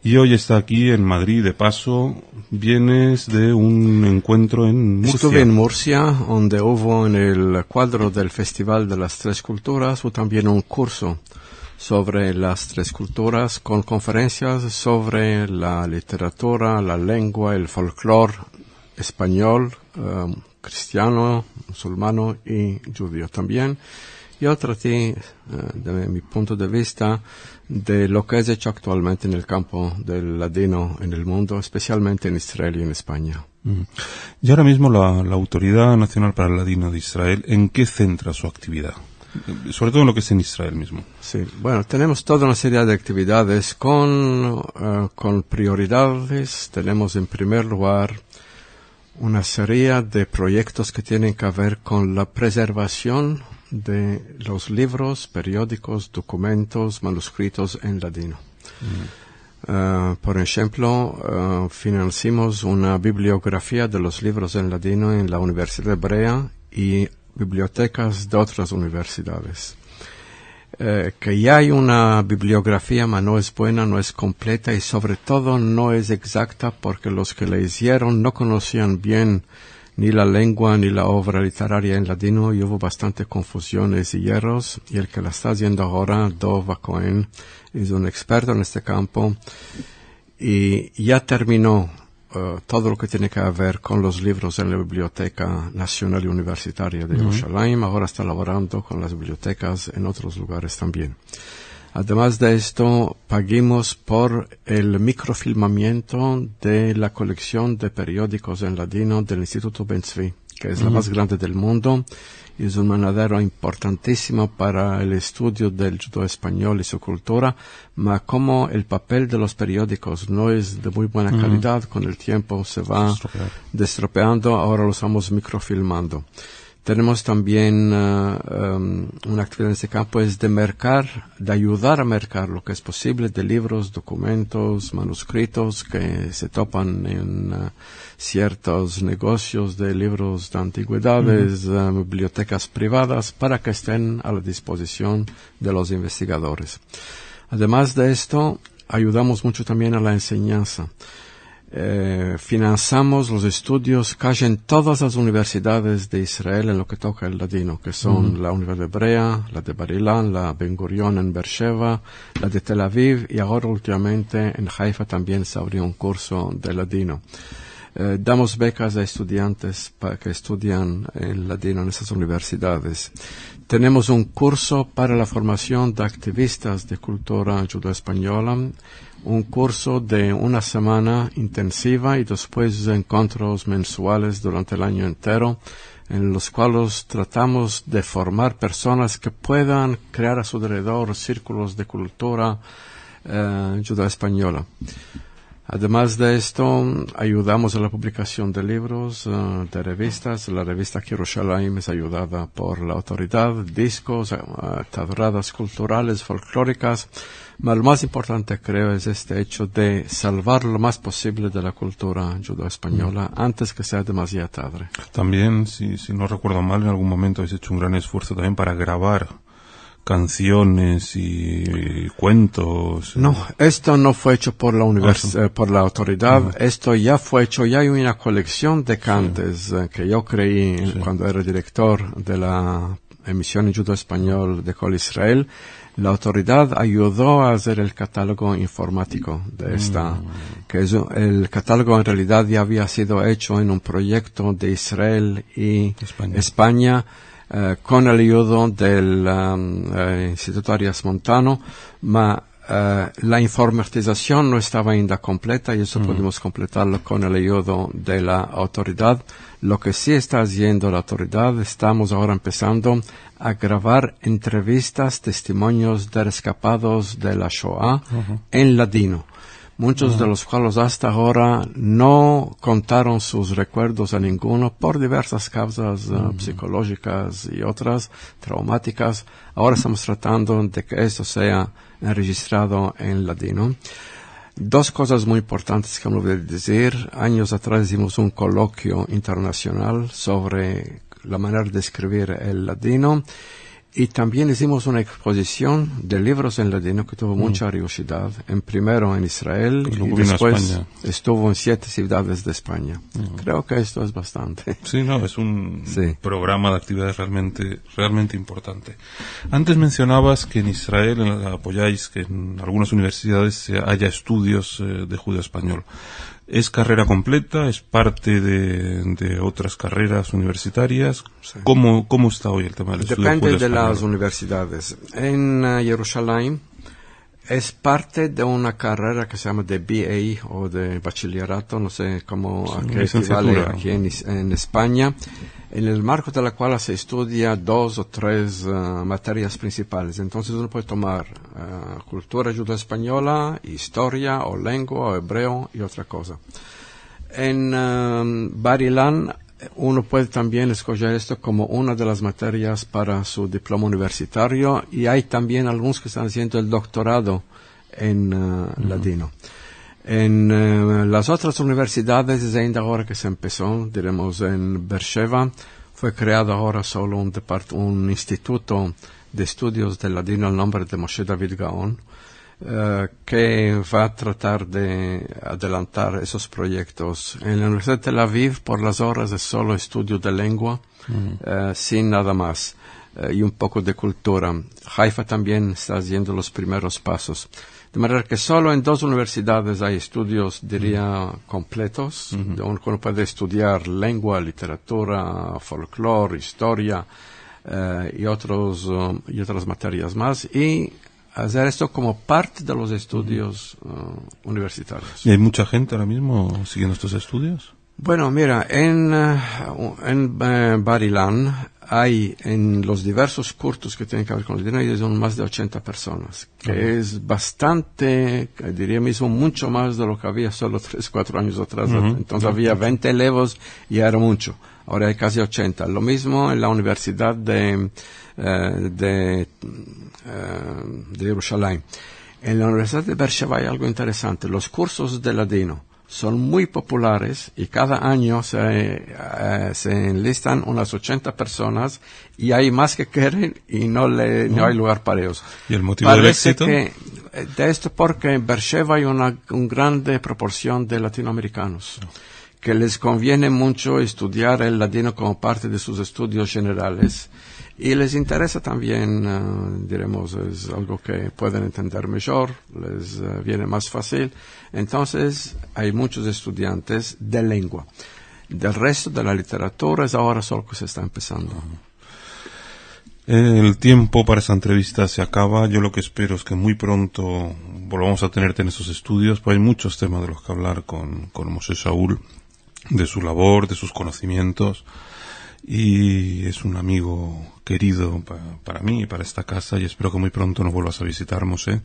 Y hoy está aquí en Madrid, de paso, vienes de un encuentro en Murcia. Estuve en Murcia, donde hubo en el cuadro del Festival de las Tres Culturas, hubo también un curso sobre las tres culturas, con conferencias sobre la literatura, la lengua, el folclore español, cristiano, musulmano y judío también. Yo traté, de mi punto de vista, de lo que es hecho actualmente en el campo del ladino en el mundo, especialmente en Israel y en España. Y ahora mismo la Autoridad Nacional para el Ladino de Israel, ¿en qué centra su actividad? Sobre todo en lo que es en Israel mismo. Sí, bueno, tenemos toda una serie de actividades con prioridades. Tenemos en primer lugar una serie de proyectos que tienen que ver con la preservación de los libros, periódicos, documentos, manuscritos en ladino. Por ejemplo, financiamos una bibliografía de los libros en ladino en la Universidad Hebrea y bibliotecas de otras universidades. Que ya hay una bibliografía, pero no es buena, no es completa y sobre todo no es exacta porque los que la hicieron no conocían bien ni la lengua ni la obra literaria en ladino y hubo bastante confusiones y errores, y el que la está haciendo ahora, Dov Cohen, es un experto en este campo y ya terminó todo lo que tiene que ver con los libros en la Biblioteca Nacional y Universitaria de Yerushalayim. Ahora está laborando con las bibliotecas en otros lugares también. Además de esto, pagamos por el microfilmamiento de la colección de periódicos en ladino del Instituto Ben Tzvi, que es la más grande del mundo. Y es un manadero importantísimo para el estudio del judo español y su cultura, pero como el papel de los periódicos no es de muy buena calidad, con el tiempo se va destropeando, ahora lo estamos microfilmando. Tenemos también una actividad en este campo, es de ayudar a mercar lo que es posible de libros, documentos, manuscritos que se topan en ciertos negocios de libros de antigüedades, bibliotecas privadas, para que estén a la disposición de los investigadores. Además de esto, ayudamos mucho también a la enseñanza. Financiamos los estudios casi en todas las universidades de Israel en lo que toca el ladino, que son la Universidad Hebrea, la de Bar Ilan, la Ben Gurion en Beersheba, la de Tel Aviv, y ahora últimamente en Haifa también se abrió un curso de ladino. Damos becas a estudiantes para que estudian el ladino en esas universidades. Tenemos un curso para la formación de activistas de cultura judo-española, un curso de una semana intensiva y después encuentros mensuales durante el año entero, en los cuales tratamos de formar personas que puedan crear a su alrededor círculos de cultura judo-española. Además de esto, ayudamos a la publicación de libros, de revistas. La revista Yerushalayim es ayudada por la autoridad, discos, tabradas culturales, folclóricas. Pero lo más importante, creo, es este hecho de salvar lo más posible de la cultura judo-española antes que sea demasiado tarde. También, si no recuerdo mal, en algún momento habéis hecho un gran esfuerzo también para grabar canciones y cuentos. No, esto no fue hecho por la por la autoridad. Esto ya fue hecho, ya hay una colección de cantes que yo creí cuando era director de la emisión en judo español de Col Israel. La autoridad ayudó a hacer el catálogo informático de esta, que es el catálogo en realidad ya había sido hecho en un proyecto de Israel y España con el ayuda del Instituto Arias Montano, la informatización no estaba ainda completa y eso pudimos completarlo con el ayuda de la autoridad. Lo que sí está haciendo la autoridad, estamos ahora empezando a grabar entrevistas, testimonios de rescapados de la Shoah en ladino. Muchos de los cuales hasta ahora no contaron sus recuerdos a ninguno por diversas causas psicológicas y otras traumáticas. Ahora estamos tratando de que esto sea registrado en ladino. Dos cosas muy importantes que me voy a decir. Años atrás hicimos un coloquio internacional sobre la manera de escribir el ladino. Y también hicimos una exposición de libros en ladino que tuvo mucha curiosidad. Primero en Israel y después estuvo en 7 ciudades de España. Creo que esto es bastante. Sí, no, es un programa de actividades realmente importante. Antes mencionabas que en Israel apoyáis que en algunas universidades haya estudios de judeo español. ¿Es carrera completa? ¿Es parte de otras carreras universitarias? Sí. ¿Cómo está hoy el tema del estudio judeo español? Depende de las universidades. En Yerushalayim es parte de una carrera que se llama de BA o de bachillerato, no sé cómo a qué equivale aquí en España, en el marco de la cual se estudia 2 o 3 materias principales. Entonces uno puede tomar cultura judeo-española, historia o lengua o hebreo y otra cosa. En Bar Ilan uno puede también escoger esto como una de las materias para su diploma universitario y hay también algunos que están haciendo el doctorado en ladino. En las otras universidades es ainda ahora que se empezó, diremos en Beersheba, fue creado ahora solo un instituto de estudios del ladino al nombre de Moshe David Gaon, que va a tratar de adelantar esos proyectos. En la Universidad de Tel Aviv, por las horas, es solo estudio de lengua, sin nada más, y un poco de cultura. Haifa también está haciendo los primeros pasos. De manera que solo en 2 universidades hay estudios, diría, completos, donde uno puede estudiar lengua, literatura, folclore, historia, y otras materias más, y hacer esto como parte de los estudios universitarios. ¿Y hay mucha gente ahora mismo siguiendo estos estudios? Bueno, mira, en Bar Ilan hay en los diversos cursos que tienen que ver con el dinero, son más de 80 personas, que es bastante, diría mismo, mucho más de lo que había solo 3-4 años atrás. Entonces había 20 elevos y era mucho. Ahora hay casi 80. Lo mismo en la Universidad de Jerusalén. En la Universidad de Beersheba hay algo interesante. Los cursos de ladino son muy populares y cada año se enlistan unas 80 personas y hay más que quieren y no hay lugar para ellos. ¿Y el motivo del éxito? De esto porque en Beersheba hay una grande proporción de latinoamericanos que les conviene mucho estudiar el ladino como parte de sus estudios generales. Y les interesa también, diremos, es algo que pueden entender mejor, les viene más fácil. Entonces, hay muchos estudiantes de lengua. Del resto de la literatura es ahora solo que se está empezando. El tiempo para esa entrevista se acaba. Yo lo que espero es que muy pronto volvamos a tenerte en esos estudios, pues hay muchos temas de los que hablar con Moshe Shaul, de su labor, de sus conocimientos. Y es un amigo querido para mí y para esta casa, y espero que muy pronto nos vuelvas a visitar, Moshe.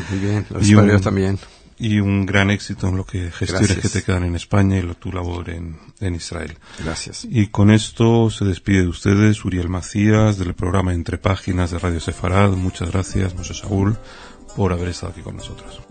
Muy bien, lo espero yo también. Y un gran éxito en lo que gestiones que te quedan en España y tu labor en Israel. Gracias. Y con esto se despide de ustedes Uriel Macías del programa Entre Páginas de Radio Sefarad. Muchas gracias, Moshe Shaul, por haber estado aquí con nosotros.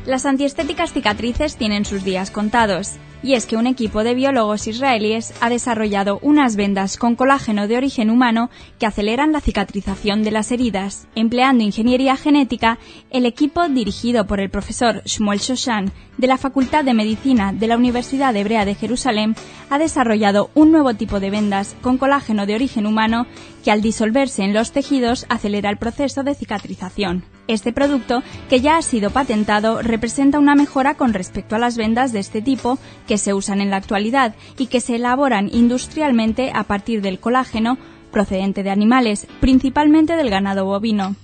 Las antiestéticas cicatrices tienen sus días contados, y es que un equipo de biólogos israelíes ha desarrollado unas vendas con colágeno de origen humano que aceleran la cicatrización de las heridas. Empleando ingeniería genética, el equipo, dirigido por el profesor Shmuel Shoshan de la Facultad de Medicina de la Universidad Hebrea de Jerusalén, ha desarrollado un nuevo tipo de vendas con colágeno de origen humano que, al disolverse en los tejidos, acelera el proceso de cicatrización. Este producto, que ya ha sido patentado, representa una mejora con respecto a las vendas de este tipo que se usan en la actualidad y que se elaboran industrialmente a partir del colágeno procedente de animales, principalmente del ganado bovino.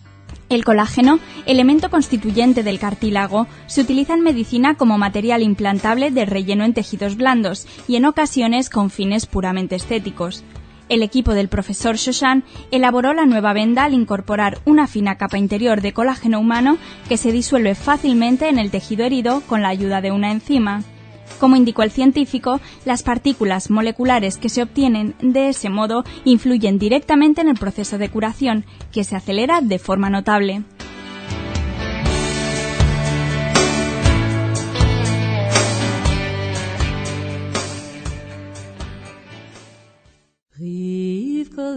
El colágeno, elemento constituyente del cartílago, se utiliza en medicina como material implantable de relleno en tejidos blandos y en ocasiones con fines puramente estéticos. El equipo del profesor Shoshan elaboró la nueva venda al incorporar una fina capa interior de colágeno humano que se disuelve fácilmente en el tejido herido con la ayuda de una enzima. Como indicó el científico, las partículas moleculares que se obtienen de ese modo influyen directamente en el proceso de curación, que se acelera de forma notable. Rivka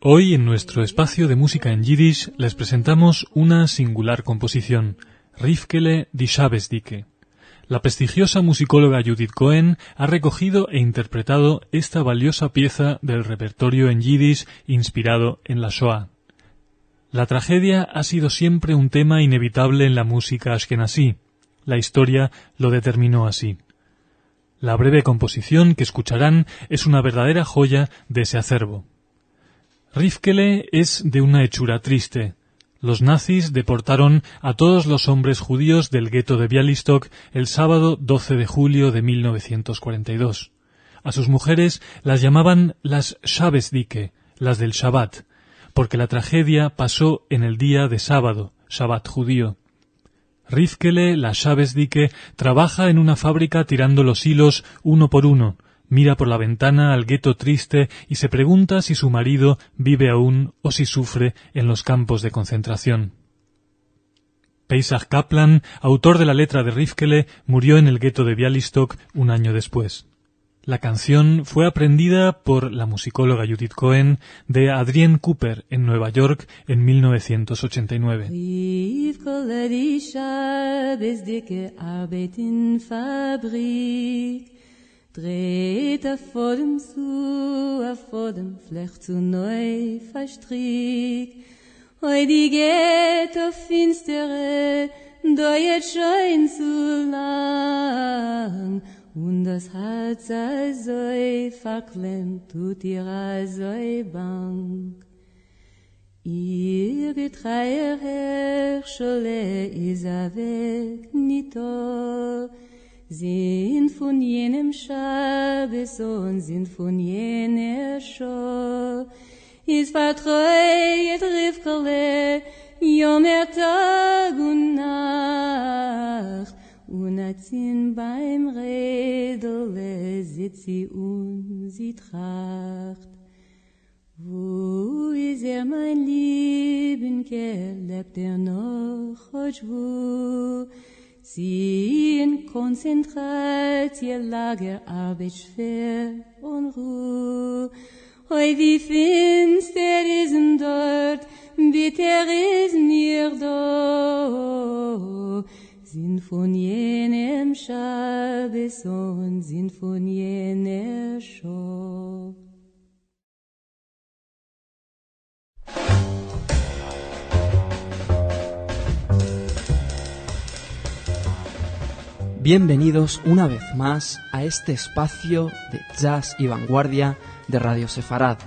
Hoy en nuestro espacio de música en Yiddish les presentamos una singular composición, Rivkele die Shabesdike. La prestigiosa musicóloga Judith Cohen ha recogido e interpretado esta valiosa pieza del repertorio en Yiddish inspirado en la Shoah. La tragedia ha sido siempre un tema inevitable en la música ashkenazí. La historia lo determinó así. La breve composición que escucharán es una verdadera joya de ese acervo. Rivkele es de una hechura triste. Los nazis deportaron a todos los hombres judíos del gueto de Białystok el sábado 12 de julio de 1942. A sus mujeres las llamaban las Shabesdike, las del Shabbat, porque la tragedia pasó en el día de sábado, Shabbat judío. Rivkele, la Shabesdike, trabaja en una fábrica tirando los hilos uno por uno, mira por la ventana al gueto triste y se pregunta si su marido vive aún o si sufre en los campos de concentración. Pesach Kaplan, autor de la letra de Rivkele, murió en el gueto de Białystok un año después. La canción fue aprendida por la musicóloga Judith Cohen de Adrienne Cooper en Nueva York en 1989. Dreht vor dem zu, vor dem Flecht zu neu verstrickt. Hoi die geht auf finstere, dauert schon zu lang. Und das Herz so verklemmt, tut ihr so bang. Ihr Getreier Herrschole is weg, nito. Sind von jenem Schabes und sind von jener Shoah. Is vertreuet Rivkele, Jomer Tag und Nacht. Und azin beim Redele sitzt sie und sie tracht. Wo ist mein lieben Kerl, lebt noch, heute wo? Sie in Konzentratie, Lager, Arbeit schwer und Ruhe. Hoi, wie finster ist dort, bitter ist mir da. Sind von jenem Schabes und sind von jener Shoah. Bienvenidos una vez más a este espacio de jazz y vanguardia de Radio Sefarad.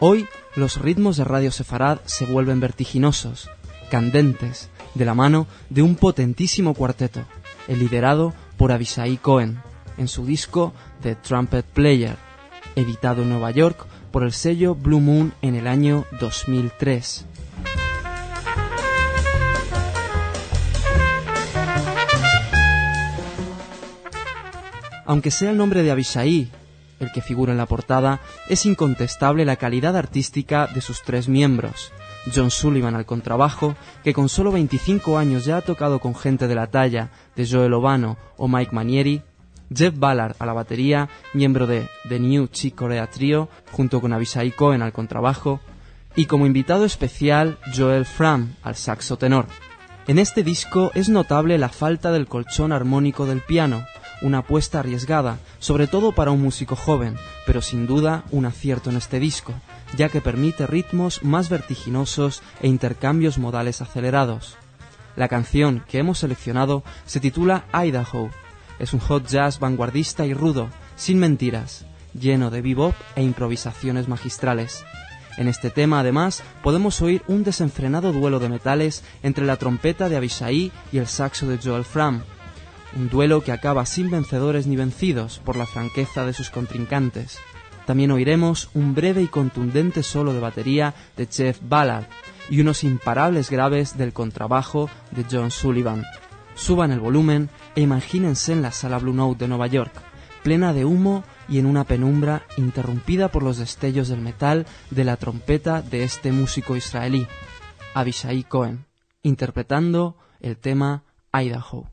Hoy los ritmos de Radio Sefarad se vuelven vertiginosos, candentes, de la mano de un potentísimo cuarteto, el liderado por Avishai Cohen, en su disco The Trumpet Player, editado en Nueva York por el sello Blue Moon en el año 2003. Aunque sea el nombre de Avishai el que figura en la portada, es incontestable la calidad artística de sus tres miembros. John Sullivan al contrabajo, que con solo 25 años ya ha tocado con gente de la talla de Joel Ovano o Mike Manieri. Jeff Ballard a la batería, miembro de The New Chick Corea Trio, junto con Avishai Cohen al contrabajo, y como invitado especial Joel Fram al saxo tenor. En este disco es notable la falta del colchón armónico del piano, una apuesta arriesgada, sobre todo para un músico joven, pero sin duda un acierto en este disco, ya que permite ritmos más vertiginosos e intercambios modales acelerados. La canción que hemos seleccionado se titula Idaho. Es un hot jazz vanguardista y rudo, sin mentiras, lleno de bebop e improvisaciones magistrales. En este tema, además, podemos oír un desenfrenado duelo de metales entre la trompeta de Avishai y el saxo de Joel Fram, un duelo que acaba sin vencedores ni vencidos por la franqueza de sus contrincantes. También oiremos un breve y contundente solo de batería de Jeff Ballard y unos imparables graves del contrabajo de John Sullivan. Suban el volumen e imagínense en la sala Blue Note de Nueva York, plena de humo y en una penumbra interrumpida por los destellos del metal de la trompeta de este músico israelí. Abishai Cohen, interpretando el tema Idaho.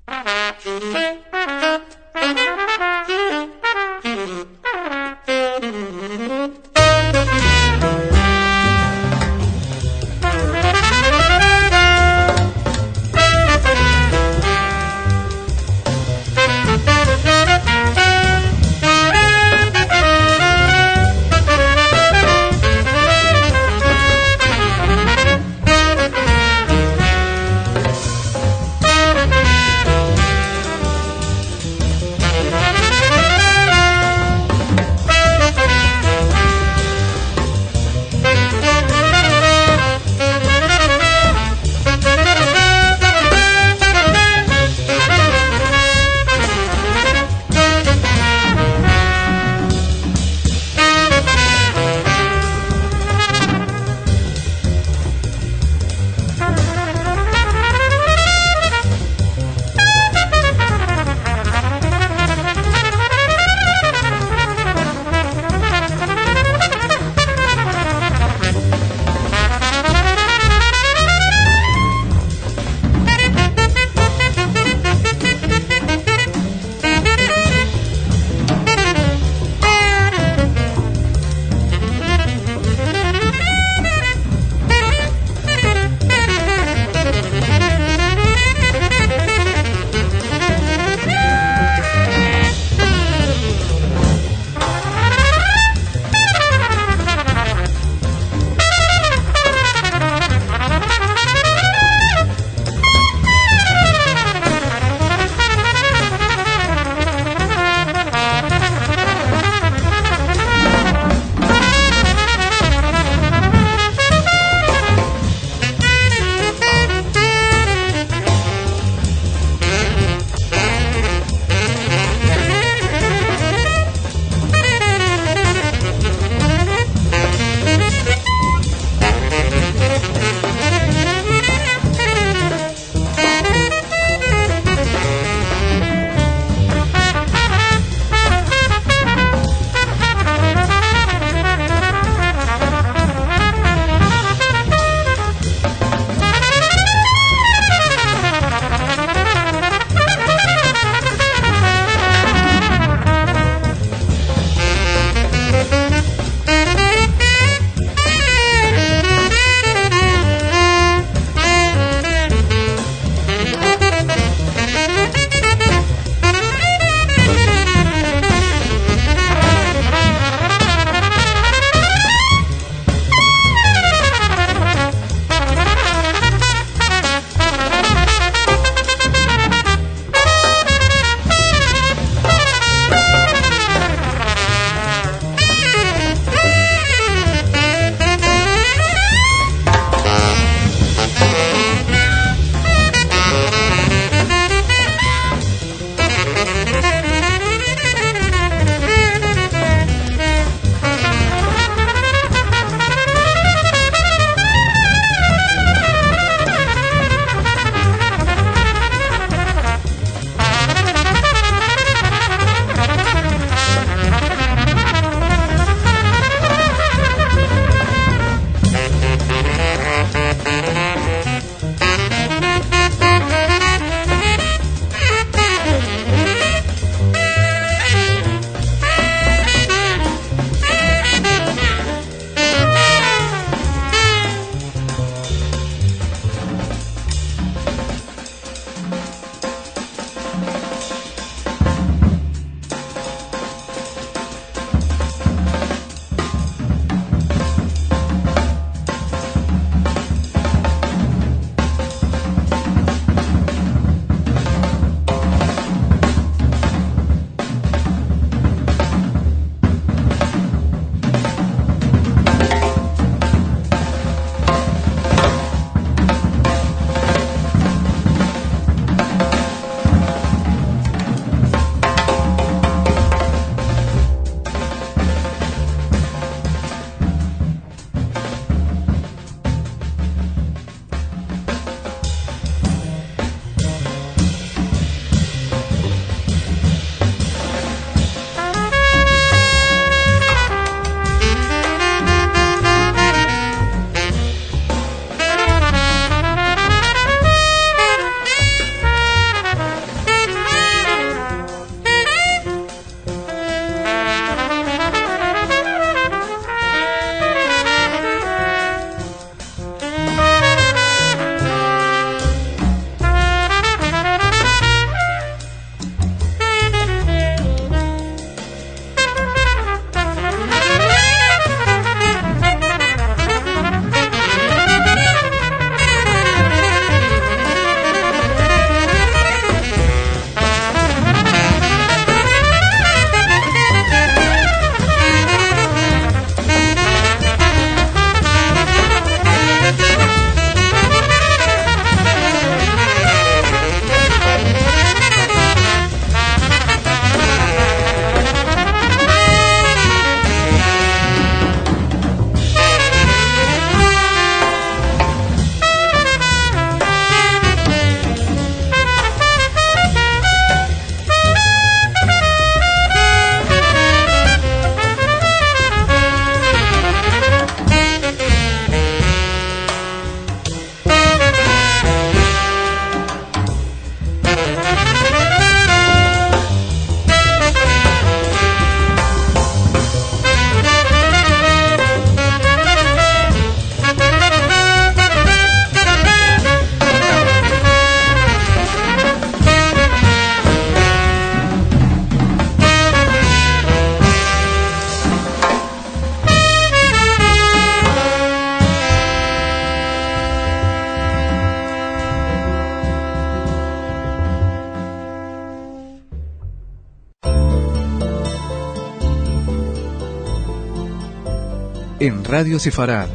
En Radio Sefarad,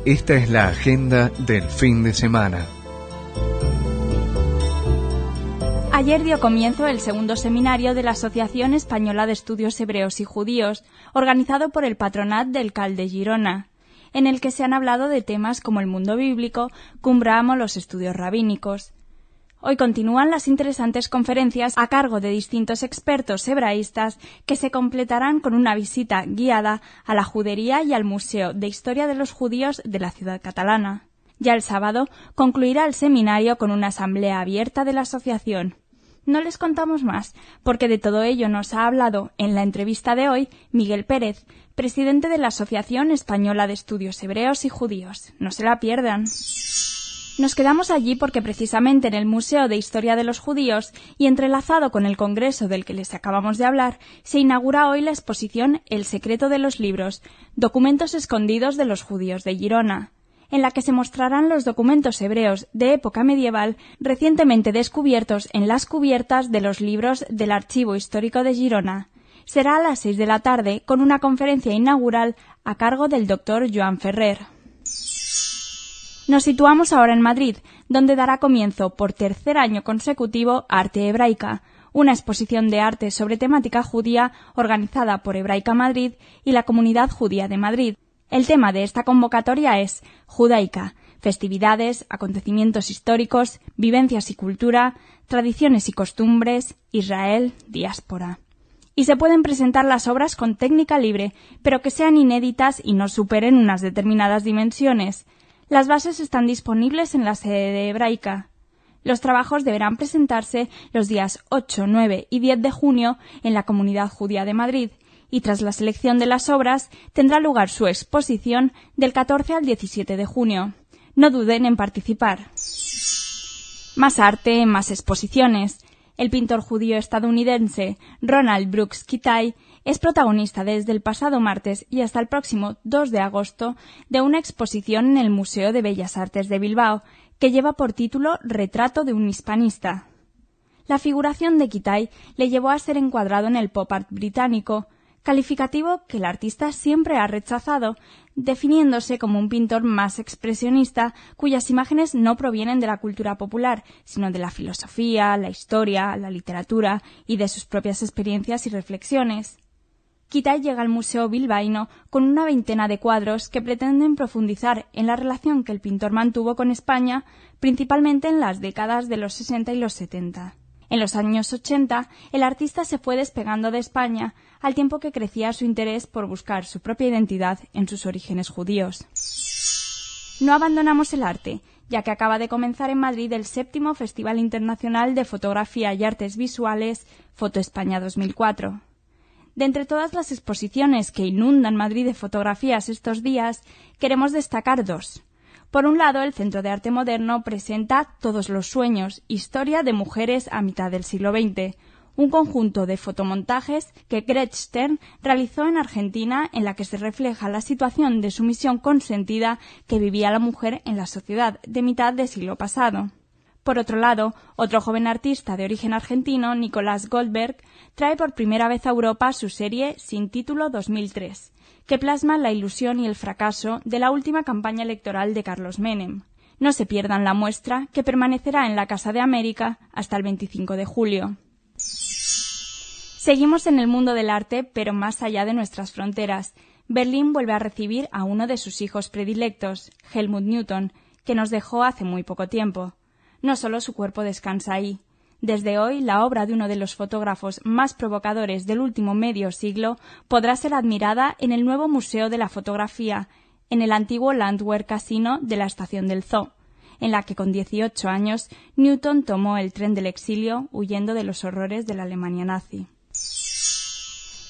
esta es la agenda del fin de semana. Ayer dio comienzo el segundo seminario de la Asociación Española de Estudios Hebreos y Judíos, organizado por el Patronat del CAL de Girona, en el que se han hablado de temas como el mundo bíblico, Qumran o los estudios rabínicos. Hoy continúan las interesantes conferencias a cargo de distintos expertos hebraístas que se completarán con una visita guiada a la judería y al Museo de Historia de los Judíos de la ciudad catalana. Ya el sábado concluirá el seminario con una asamblea abierta de la asociación. No les contamos más, porque de todo ello nos ha hablado en la entrevista de hoy Miguel Pérez, presidente de la Asociación Española de Estudios Hebreos y Judíos. No se la pierdan. Nos quedamos allí porque precisamente en el Museo de Historia de los Judíos y entrelazado con el congreso del que les acabamos de hablar, se inaugura hoy la exposición El secreto de los libros, documentos escondidos de los judíos de Girona, en la que se mostrarán los documentos hebreos de época medieval recientemente descubiertos en las cubiertas de los libros del Archivo Histórico de Girona. Será a las 6 de la tarde con una conferencia inaugural a cargo del Dr. Joan Ferrer. Nos situamos ahora en Madrid, donde dará comienzo por tercer año consecutivo Arte Hebraica, una exposición de arte sobre temática judía organizada por Hebraica Madrid y la Comunidad Judía de Madrid. El tema de esta convocatoria es Judaica, festividades, acontecimientos históricos, vivencias y cultura, tradiciones y costumbres, Israel, diáspora. Y se pueden presentar las obras con técnica libre, pero que sean inéditas y no superen unas determinadas dimensiones. Las bases están disponibles en la sede de Hebraica. Los trabajos deberán presentarse los días 8, 9 y 10 de junio en la Comunidad Judía de Madrid, y tras la selección de las obras tendrá lugar su exposición del 14 al 17 de junio. No duden en participar. Más arte, más exposiciones. El pintor judío estadounidense Ronald Brooks Kitaj es protagonista desde el pasado martes y hasta el próximo 2 de agosto de una exposición en el Museo de Bellas Artes de Bilbao que lleva por título Retrato de un hispanista. La figuración de Kitaj le llevó a ser encuadrado en el pop art británico, calificativo que el artista siempre ha rechazado, definiéndose como un pintor más expresionista cuyas imágenes no provienen de la cultura popular, sino de la filosofía, la historia, la literatura y de sus propias experiencias y reflexiones. Kitaj llega al Museo bilbaíno con una veintena de cuadros que pretenden profundizar en la relación que el pintor mantuvo con España, principalmente en las décadas de los 60 y los 70. En los años 80, el artista se fue despegando de España, al tiempo que crecía su interés por buscar su propia identidad en sus orígenes judíos. No abandonamos el arte, ya que acaba de comenzar en Madrid el 7º Festival Internacional de Fotografía y Artes Visuales, Foto España 2004. De entre todas las exposiciones que inundan Madrid de fotografías estos días, queremos destacar dos. Por un lado, el Centro de Arte Moderno presenta Todos los sueños, historia de mujeres a mitad del siglo XX, un conjunto de fotomontajes que Gretchen Stern realizó en Argentina en la que se refleja la situación de sumisión consentida que vivía la mujer en la sociedad de mitad del siglo pasado. Por otro lado, otro joven artista de origen argentino, Nicolás Goldberg, trae por primera vez a Europa su serie Sin título 2003, que plasma la ilusión y el fracaso de la última campaña electoral de Carlos Menem. No se pierdan la muestra, que permanecerá en la Casa de América hasta el 25 de julio. Seguimos en el mundo del arte, pero más allá de nuestras fronteras. Berlín vuelve a recibir a uno de sus hijos predilectos, Helmut Newton, que nos dejó hace muy poco tiempo. No solo su cuerpo descansa ahí. Desde hoy, la obra de uno de los fotógrafos más provocadores del último medio siglo podrá ser admirada en el nuevo Museo de la Fotografía, en el antiguo Landwehr Casino de la Estación del Zoo, en la que con 18 años Newton tomó el tren del exilio huyendo de los horrores de la Alemania nazi.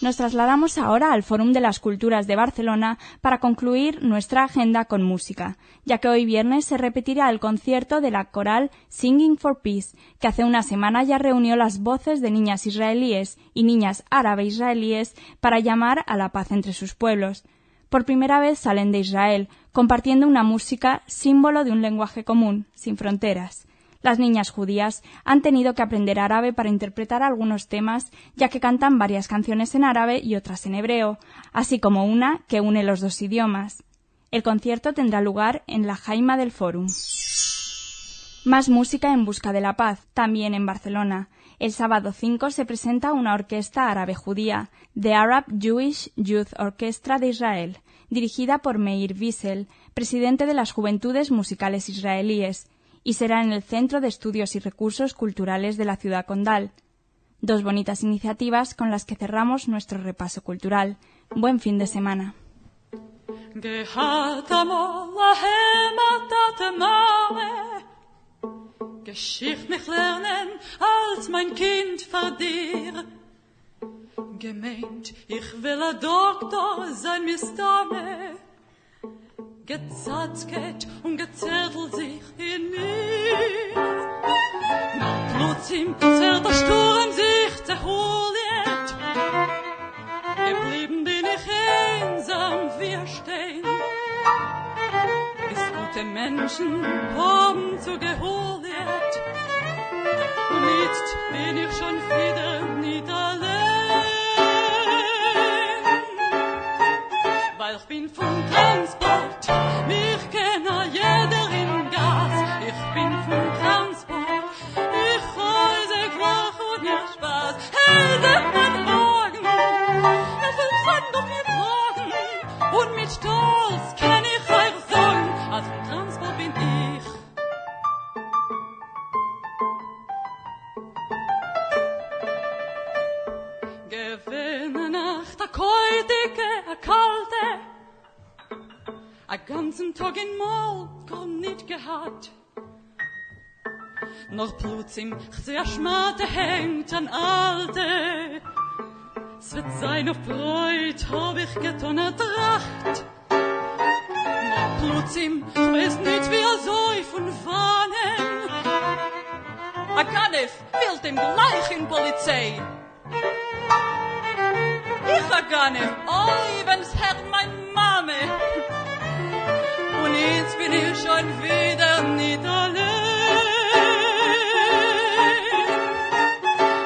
Nos trasladamos ahora al Fórum de las Culturas de Barcelona para concluir nuestra agenda con música, ya que hoy viernes se repetirá el concierto de la coral Singing for Peace, que hace una semana ya reunió las voces de niñas israelíes y niñas árabe-israelíes para llamar a la paz entre sus pueblos. Por primera vez salen de Israel, compartiendo una música símbolo de un lenguaje común, sin fronteras. Las niñas judías han tenido que aprender árabe para interpretar algunos temas, ya que cantan varias canciones en árabe y otras en hebreo, así como una que une los dos idiomas. El concierto tendrá lugar en la Jaima del Fórum. Más música en busca de la paz, también en Barcelona. El sábado 5 se presenta una orquesta árabe judía, The Arab Jewish Youth Orchestra de Israel, dirigida por Meir Wiesel, presidente de las Juventudes Musicales Israelíes, y será en el Centro de Estudios y Recursos Culturales de la ciudad condal. Dos bonitas iniciativas con las que cerramos nuestro repaso cultural. Buen fin de semana. Geschicht mich lernen als mein Kind vor dir. Gemeint, ich will a Doktor sein, Mistame. Gezatzket und gezertelt sich in mir. Nach Plutzim zerrt der Sturm sich zerholt. Geblieben bin ich einsam, wir stehen. Bis gute Menschen haben zugeholt. Und jetzt bin ich schon wieder nicht allein. Weil ich bin vom Transport, mich kennt jeder im Gas. Ich bin vom Transport, ich reise gleich und mir Spaß. Hey, seht mein Wagen, es will Sand auf mir tragen. Und mit Stolz kann ich euch sagen, als vom Transport bin ich. Gewinne Nacht, a keutige, a kalte, a ganzen Tag in Molkom nicht gehad. Noch plötzlich sehr schmarte hängt an alte. Es wird sein auf Bräut, hab ich getan a Tracht. Noch plötzlich, ich weiß nicht wie soll von Fahnen. A Ganef will dem gleich in Polizei. Ich ha gar nicht, oi, wenn's hört mein Mame. Und jetzt bin ich schon wieder nicht allein.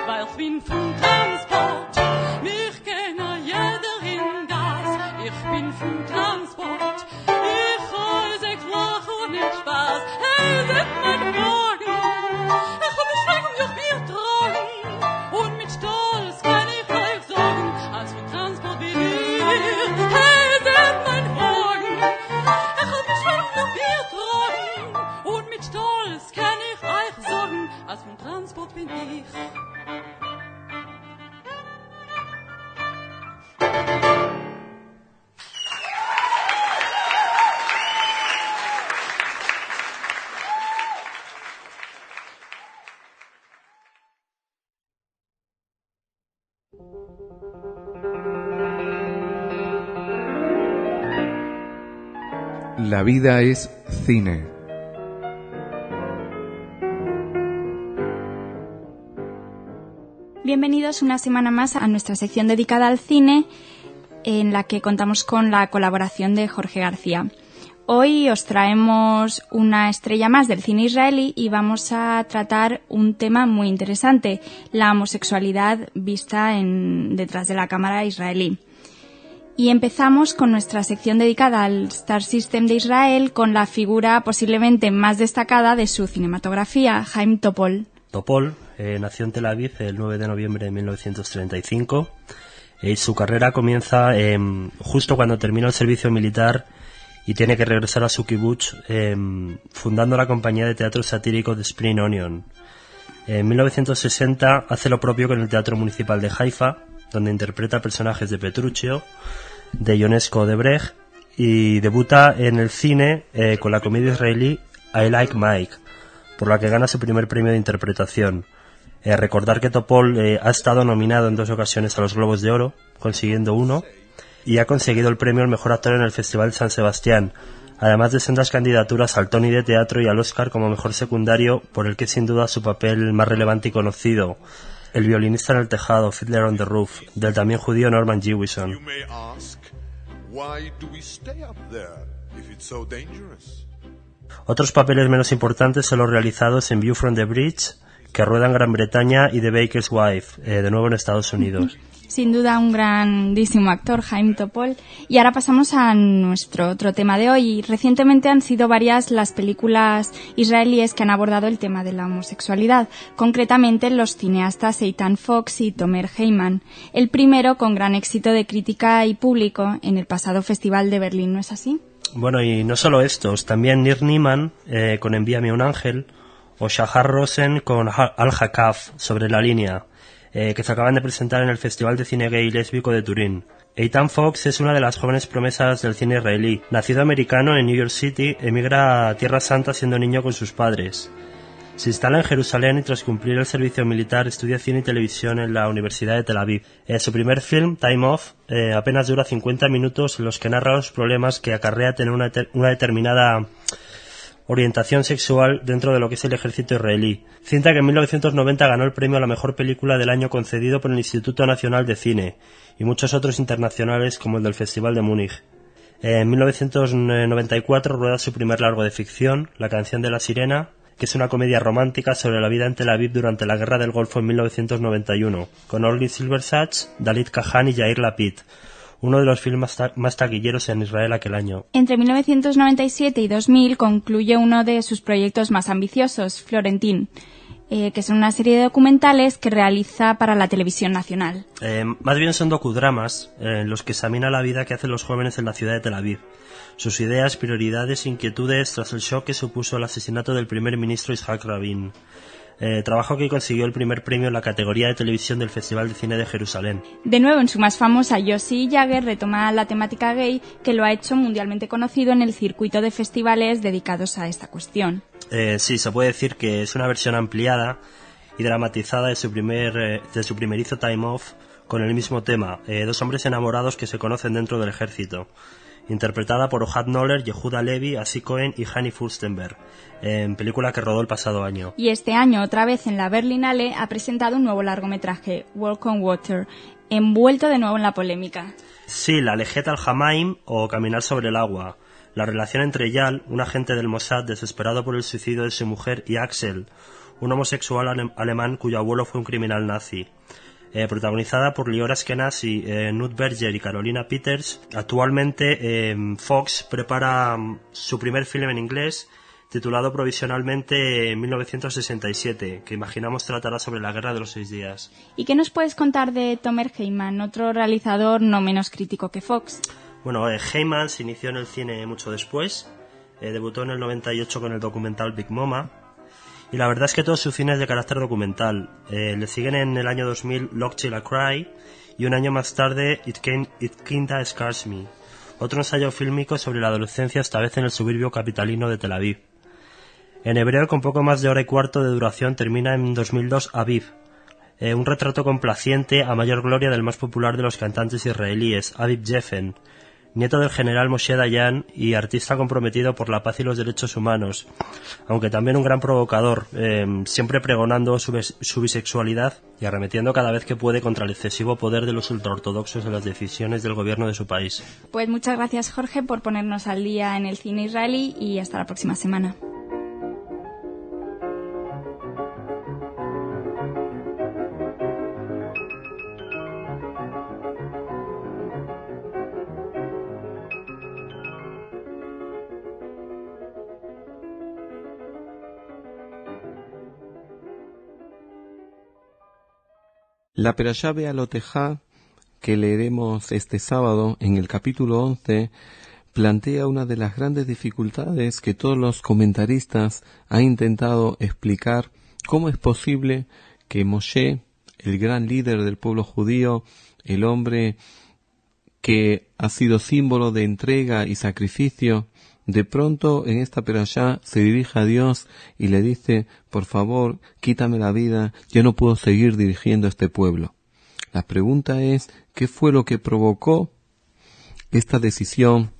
Weil ich bin vom Transport, mich kennt jeder in Gas. Ich bin vom Transport, ich reise gleich und mit Spaß. Hey, seht mein Wagen, ich hab Beschränkung durch mir tragen. Und mit Stolz kann ich euch sagen, als vom Transport bin ich. Hey, seht mein Wagen, ich hab Beschränkung durch mir tragen. Und mit Stolz kann ich euch sagen, als vom Transport bin ich. La vida es cine. Bienvenidos una semana más a nuestra sección dedicada al cine, en la que contamos con la colaboración de Jorge García. Hoy os traemos una estrella más del cine israelí y vamos a tratar un tema muy interesante, la homosexualidad vista detrás de la cámara israelí. Y empezamos con nuestra sección dedicada al Star System de Israel, con la figura posiblemente más destacada de su cinematografía, Chaim Topol. Topol nació en Tel Aviv el 9 de noviembre de 1935 y su carrera comienza justo cuando termina el servicio militar y tiene que regresar a su kibutz, fundando la compañía de teatro satírico de Spring Onion. En 1960 hace lo propio con el Teatro Municipal de Haifa, donde interpreta personajes de Petruchio, de Ionesco de Brecht, y debuta en el cine con la comedia israelí I Like Mike, por la que gana su primer premio de interpretación. Recordar que Topol ha estado nominado en 2 ocasiones a los Globos de Oro, consiguiendo uno, y ha conseguido el premio al mejor actor en el Festival de San Sebastián, además de sendas candidaturas al Tony de Teatro y al Oscar como mejor secundario, por el que sin duda su papel más relevante y conocido, El violinista en el tejado, Fiddler on the Roof, del también judío Norman Jewison. You may ask, why do we stay up there if it's so dangerous? Otros papeles menos importantes son los realizados en View from the Bridge, que rueda en Gran Bretaña, y The Baker's Wife, de nuevo en Estados Unidos. Sin duda un grandísimo actor, Chaim Topol. Y ahora pasamos a nuestro otro tema de hoy. Recientemente han sido varias las películas israelíes que han abordado el tema de la homosexualidad, concretamente los cineastas Eitan Fox y Tomer Heyman. El primero con gran éxito de crítica y público en el pasado Festival de Berlín, ¿no es así? Bueno, y no solo estos, también Nir Niemann con Envíame un ángel, o Shahar Rosen con Al-Hakaf, Sobre la línea, que se acaban de presentar en el Festival de Cine Gay y Lésbico de Turín. Eitan Fox es una de las jóvenes promesas del cine israelí. Nacido americano en New York City, emigra a Tierra Santa siendo niño con sus padres. Se instala en Jerusalén y tras cumplir el servicio militar estudia cine y televisión en la Universidad de Tel Aviv. Su primer film, Time Off, apenas dura 50 minutos en los que narra los problemas que acarrea tener una determinada orientación sexual dentro de lo que es el ejército israelí. Cinta que en 1990 ganó el premio a la mejor película del año concedido por el Instituto Nacional de Cine y muchos otros internacionales como el del Festival de Múnich. En 1994 rueda su primer largo de ficción, La canción de la sirena, que es una comedia romántica sobre la vida en Tel Aviv durante la Guerra del Golfo en 1991, con Orly Silversadge, Dalit Kahan y Yair Lapid, uno de los filmes más taquilleros en Israel aquel año. Entre 1997 y 2000 concluye uno de sus proyectos más ambiciosos, Florentín, que son una serie de documentales que realiza para la televisión nacional. Más bien son docudramas en los que examina la vida que hacen los jóvenes en la ciudad de Tel Aviv, sus ideas, prioridades e inquietudes tras el shock que supuso el asesinato del primer ministro Yitzhak Rabin. Trabajo que consiguió el primer premio en la categoría de televisión del Festival de Cine de Jerusalén. De nuevo, en su más famosa, Yossi Jagger retoma la temática gay, que lo ha hecho mundialmente conocido en el circuito de festivales dedicados a esta cuestión. Sí, se puede decir que es una versión ampliada y dramatizada de su primerizo Time Off, con el mismo tema, dos hombres enamorados que se conocen dentro del ejército, interpretada por Ohad Noller, Yehuda Levi, Asi Cohen y Hani Furstenberg, en película que rodó el pasado año. Y este año, otra vez en la Berlinale, ha presentado un nuevo largometraje, Walk on Water, envuelto de nuevo en la polémica. Sí, la Lejet al-Hamaim, o Caminar sobre el agua, la relación entre Yal, un agente del Mossad desesperado por el suicidio de su mujer, y Axel, un homosexual alemán cuyo abuelo fue un criminal nazi. Protagonizada por Lior Ashkenazi, Nut Berger y Carolina Peters. Actualmente Fox prepara su primer film en inglés, titulado provisionalmente 1967, que imaginamos tratará sobre la Guerra de los 6 días. ¿Y qué nos puedes contar de Tomer Heyman, otro realizador no menos crítico que Fox? Bueno, Heyman se inició en el cine mucho después, debutó en el 98 con el documental Big Mama, y la verdad es que todo su cine es de carácter documental. Le siguen en el año 2000 Lock Till I Cry y un año más tarde It Kinda Scars Me, otro ensayo fílmico sobre la adolescencia, esta vez en el suburbio capitalino de Tel Aviv. En hebreo, con poco más de hora y cuarto de duración, termina en 2002 Aviv, un retrato complaciente a mayor gloria del más popular de los cantantes israelíes, Aviv Geffen, nieto del general Moshe Dayan y artista comprometido por la paz y los derechos humanos, aunque también un gran provocador, siempre pregonando su bisexualidad y arremetiendo cada vez que puede contra el excesivo poder de los ultraortodoxos en las decisiones del gobierno de su país. Pues muchas gracias, Jorge, por ponernos al día en el cine israelí, y hasta la próxima semana. La Perashá Bealotejá, que leeremos este sábado en el capítulo 11, plantea una de las grandes dificultades que todos los comentaristas han intentado explicar: cómo es posible que Moshe, el gran líder del pueblo judío, el hombre que ha sido símbolo de entrega y sacrificio, de pronto en esta perashá se dirige a Dios y le dice: por favor, quítame la vida, yo no puedo seguir dirigiendo a este pueblo. La pregunta es: ¿qué fue lo que provocó esta decisión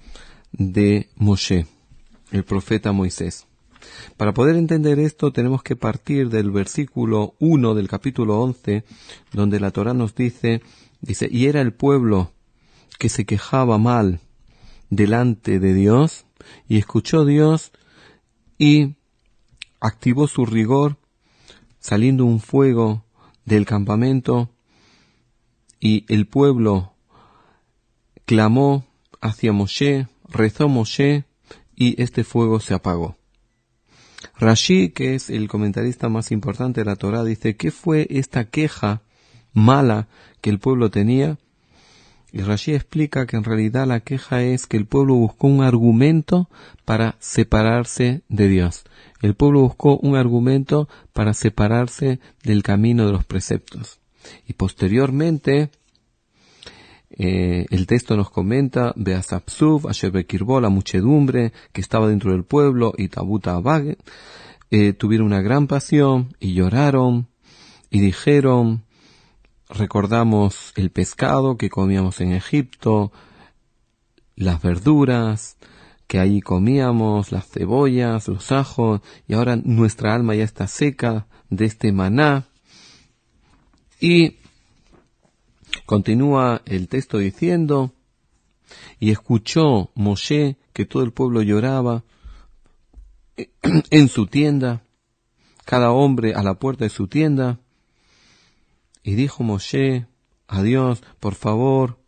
de Moshe, el profeta Moisés? Para poder entender esto tenemos que partir del versículo 1 del capítulo 11, donde la Torá nos dice, y era el pueblo que se quejaba mal delante de Dios, y escuchó Dios y activó su rigor, saliendo un fuego del campamento, y el pueblo clamó hacia Moshe, rezó Moshe, y este fuego se apagó. Rashi, que es el comentarista más importante de la Torá, dice, ¿qué fue esta queja mala que el pueblo tenía? Y Rashi explica que en realidad la queja es que el pueblo buscó un argumento para separarse de Dios. El pueblo buscó un argumento para separarse del camino de los preceptos. Y posteriormente, el texto nos comenta, Beasapsuv, Asher Bekirbo, la muchedumbre que estaba dentro del pueblo, y Tabuta Abag, tuvieron una gran pasión y lloraron y dijeron, recordamos el pescado que comíamos en Egipto, las verduras que allí comíamos, las cebollas, los ajos, y ahora nuestra alma ya está seca de este maná. Y continúa el texto diciendo, y escuchó Moshe que todo el pueblo lloraba en su tienda, cada hombre a la puerta de su tienda. Y dijo Moshe a Dios, por favor,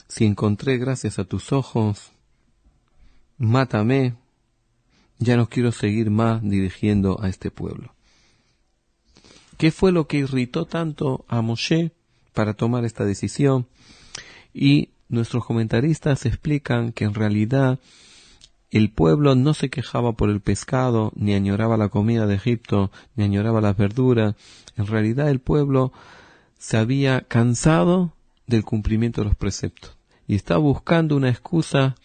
si encontré gracias a tus ojos, mátame, ya no quiero seguir más dirigiendo a este pueblo. ¿Qué fue lo que irritó tanto a Moshe para tomar esta decisión? Y nuestros comentaristas explican que en realidad el pueblo no se quejaba por el pescado, ni añoraba la comida de Egipto, ni añoraba las verduras. En realidad el pueblo se había cansado del cumplimiento de los preceptos y estaba buscando una excusa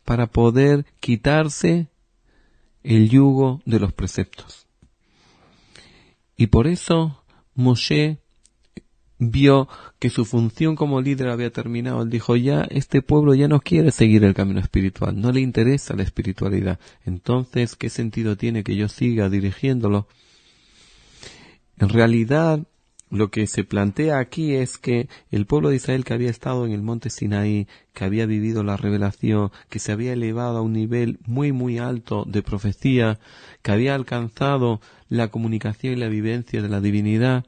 para poder quitarse el yugo de los preceptos. Y por eso Moshe vio que su función como líder había terminado. Él dijo, ya este pueblo ya no quiere seguir el camino espiritual, no le interesa la espiritualidad. Entonces, ¿qué sentido tiene que yo siga dirigiéndolo? En realidad, lo que se plantea aquí es que el pueblo de Israel, que había estado en el monte Sinaí, que había vivido la revelación, que se había elevado a un nivel muy muy alto de profecía, que había alcanzado la comunicación y la vivencia de la divinidad,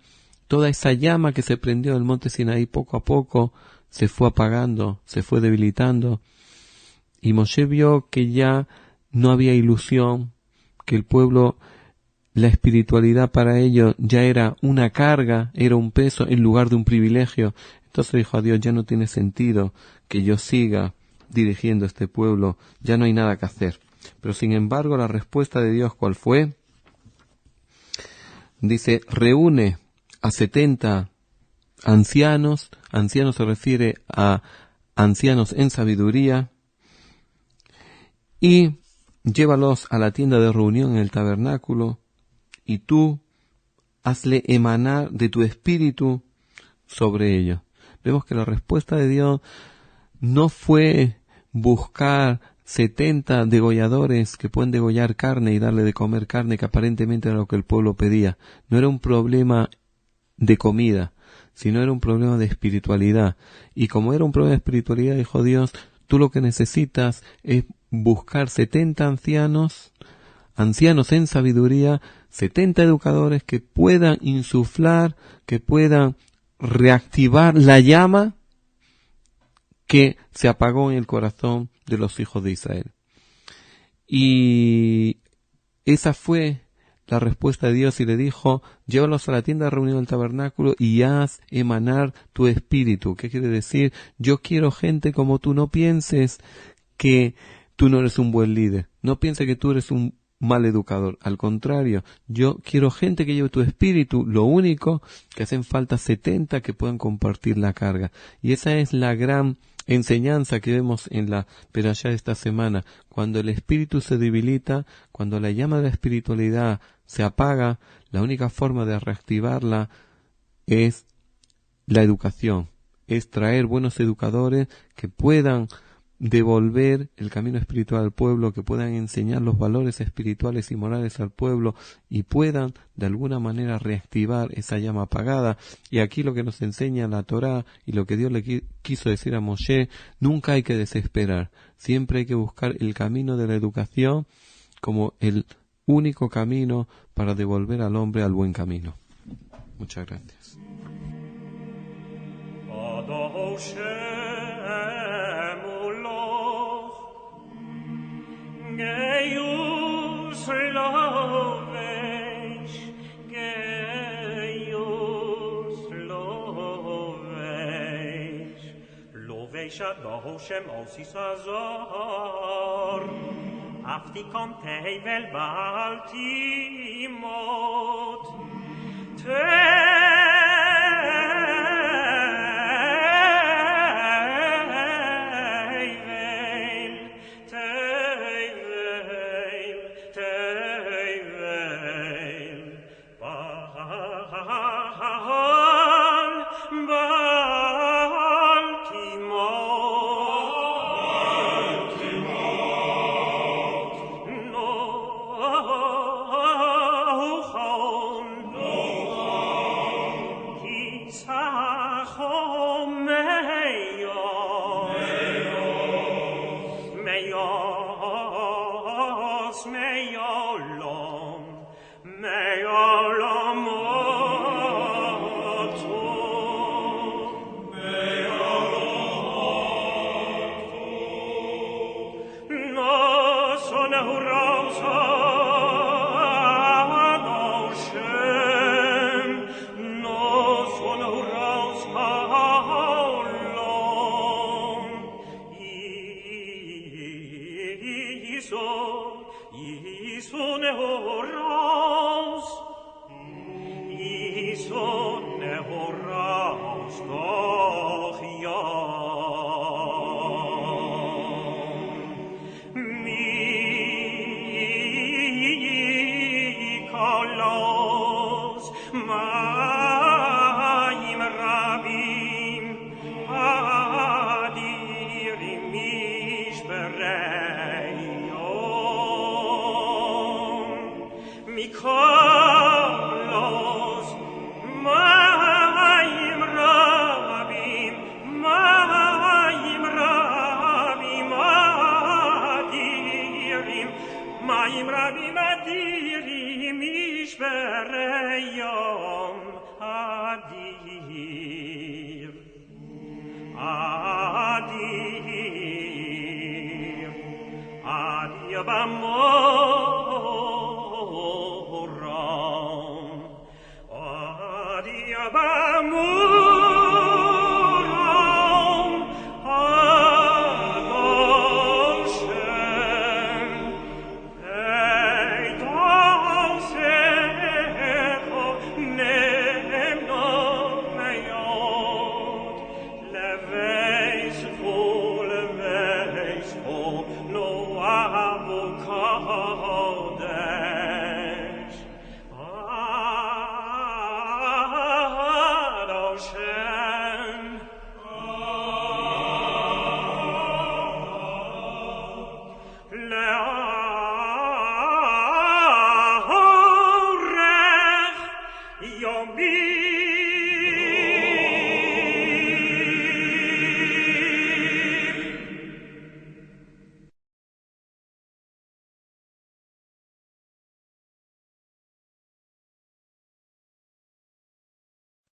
toda esa llama que se prendió en el monte Sinaí poco a poco se fue apagando, se fue debilitando, y Moshe vio que ya no había ilusión, que el pueblo, la espiritualidad para ellos ya era una carga, era un peso en lugar de un privilegio. Entonces dijo a Dios, ya no tiene sentido que yo siga dirigiendo a este pueblo, ya no hay nada que hacer. Pero sin embargo la respuesta de Dios, ¿cuál fue? Dice, reúne a 70 ancianos, ancianos se refiere a ancianos en sabiduría, y llévalos a la tienda de reunión en el tabernáculo, y tú hazle emanar de tu espíritu sobre ellos. Vemos que la respuesta de Dios no fue buscar 70 degolladores que pueden degollar carne y darle de comer carne, que aparentemente era lo que el pueblo pedía. No era un problema de comida, sino era un problema de espiritualidad. Y como era un problema de espiritualidad, dijo Dios, tú lo que necesitas es buscar 70 ancianos en sabiduría, 70 educadores que puedan insuflar, que puedan reactivar la llama que se apagó en el corazón de los hijos de Israel. Y esa fue la respuesta de Dios, y le dijo, llévalos a la tienda de reunión del tabernáculo y haz emanar tu espíritu. ¿Qué quiere decir? Yo quiero gente como tú. No pienses que tú no eres un buen líder, no pienses que tú eres un mal educador. Al contrario, yo quiero gente que lleve tu espíritu. Lo único que hacen falta 70 que puedan compartir la carga. Y esa es la gran enseñanza que vemos en la perashá de esta semana. Cuando el espíritu se debilita, cuando la llama de la espiritualidad se apaga, la única forma de reactivarla es la educación, es traer buenos educadores que puedan devolver el camino espiritual al pueblo, que puedan enseñar los valores espirituales y morales al pueblo y puedan de alguna manera reactivar esa llama apagada. Y aquí lo que nos enseña la Torá y lo que Dios le quiso decir a Moshe, nunca hay que desesperar, siempre hay que buscar el camino de la educación como el único camino para devolver al hombre al buen camino. Muchas gracias. Shem osis azor Aftikom tevel baltimot Oh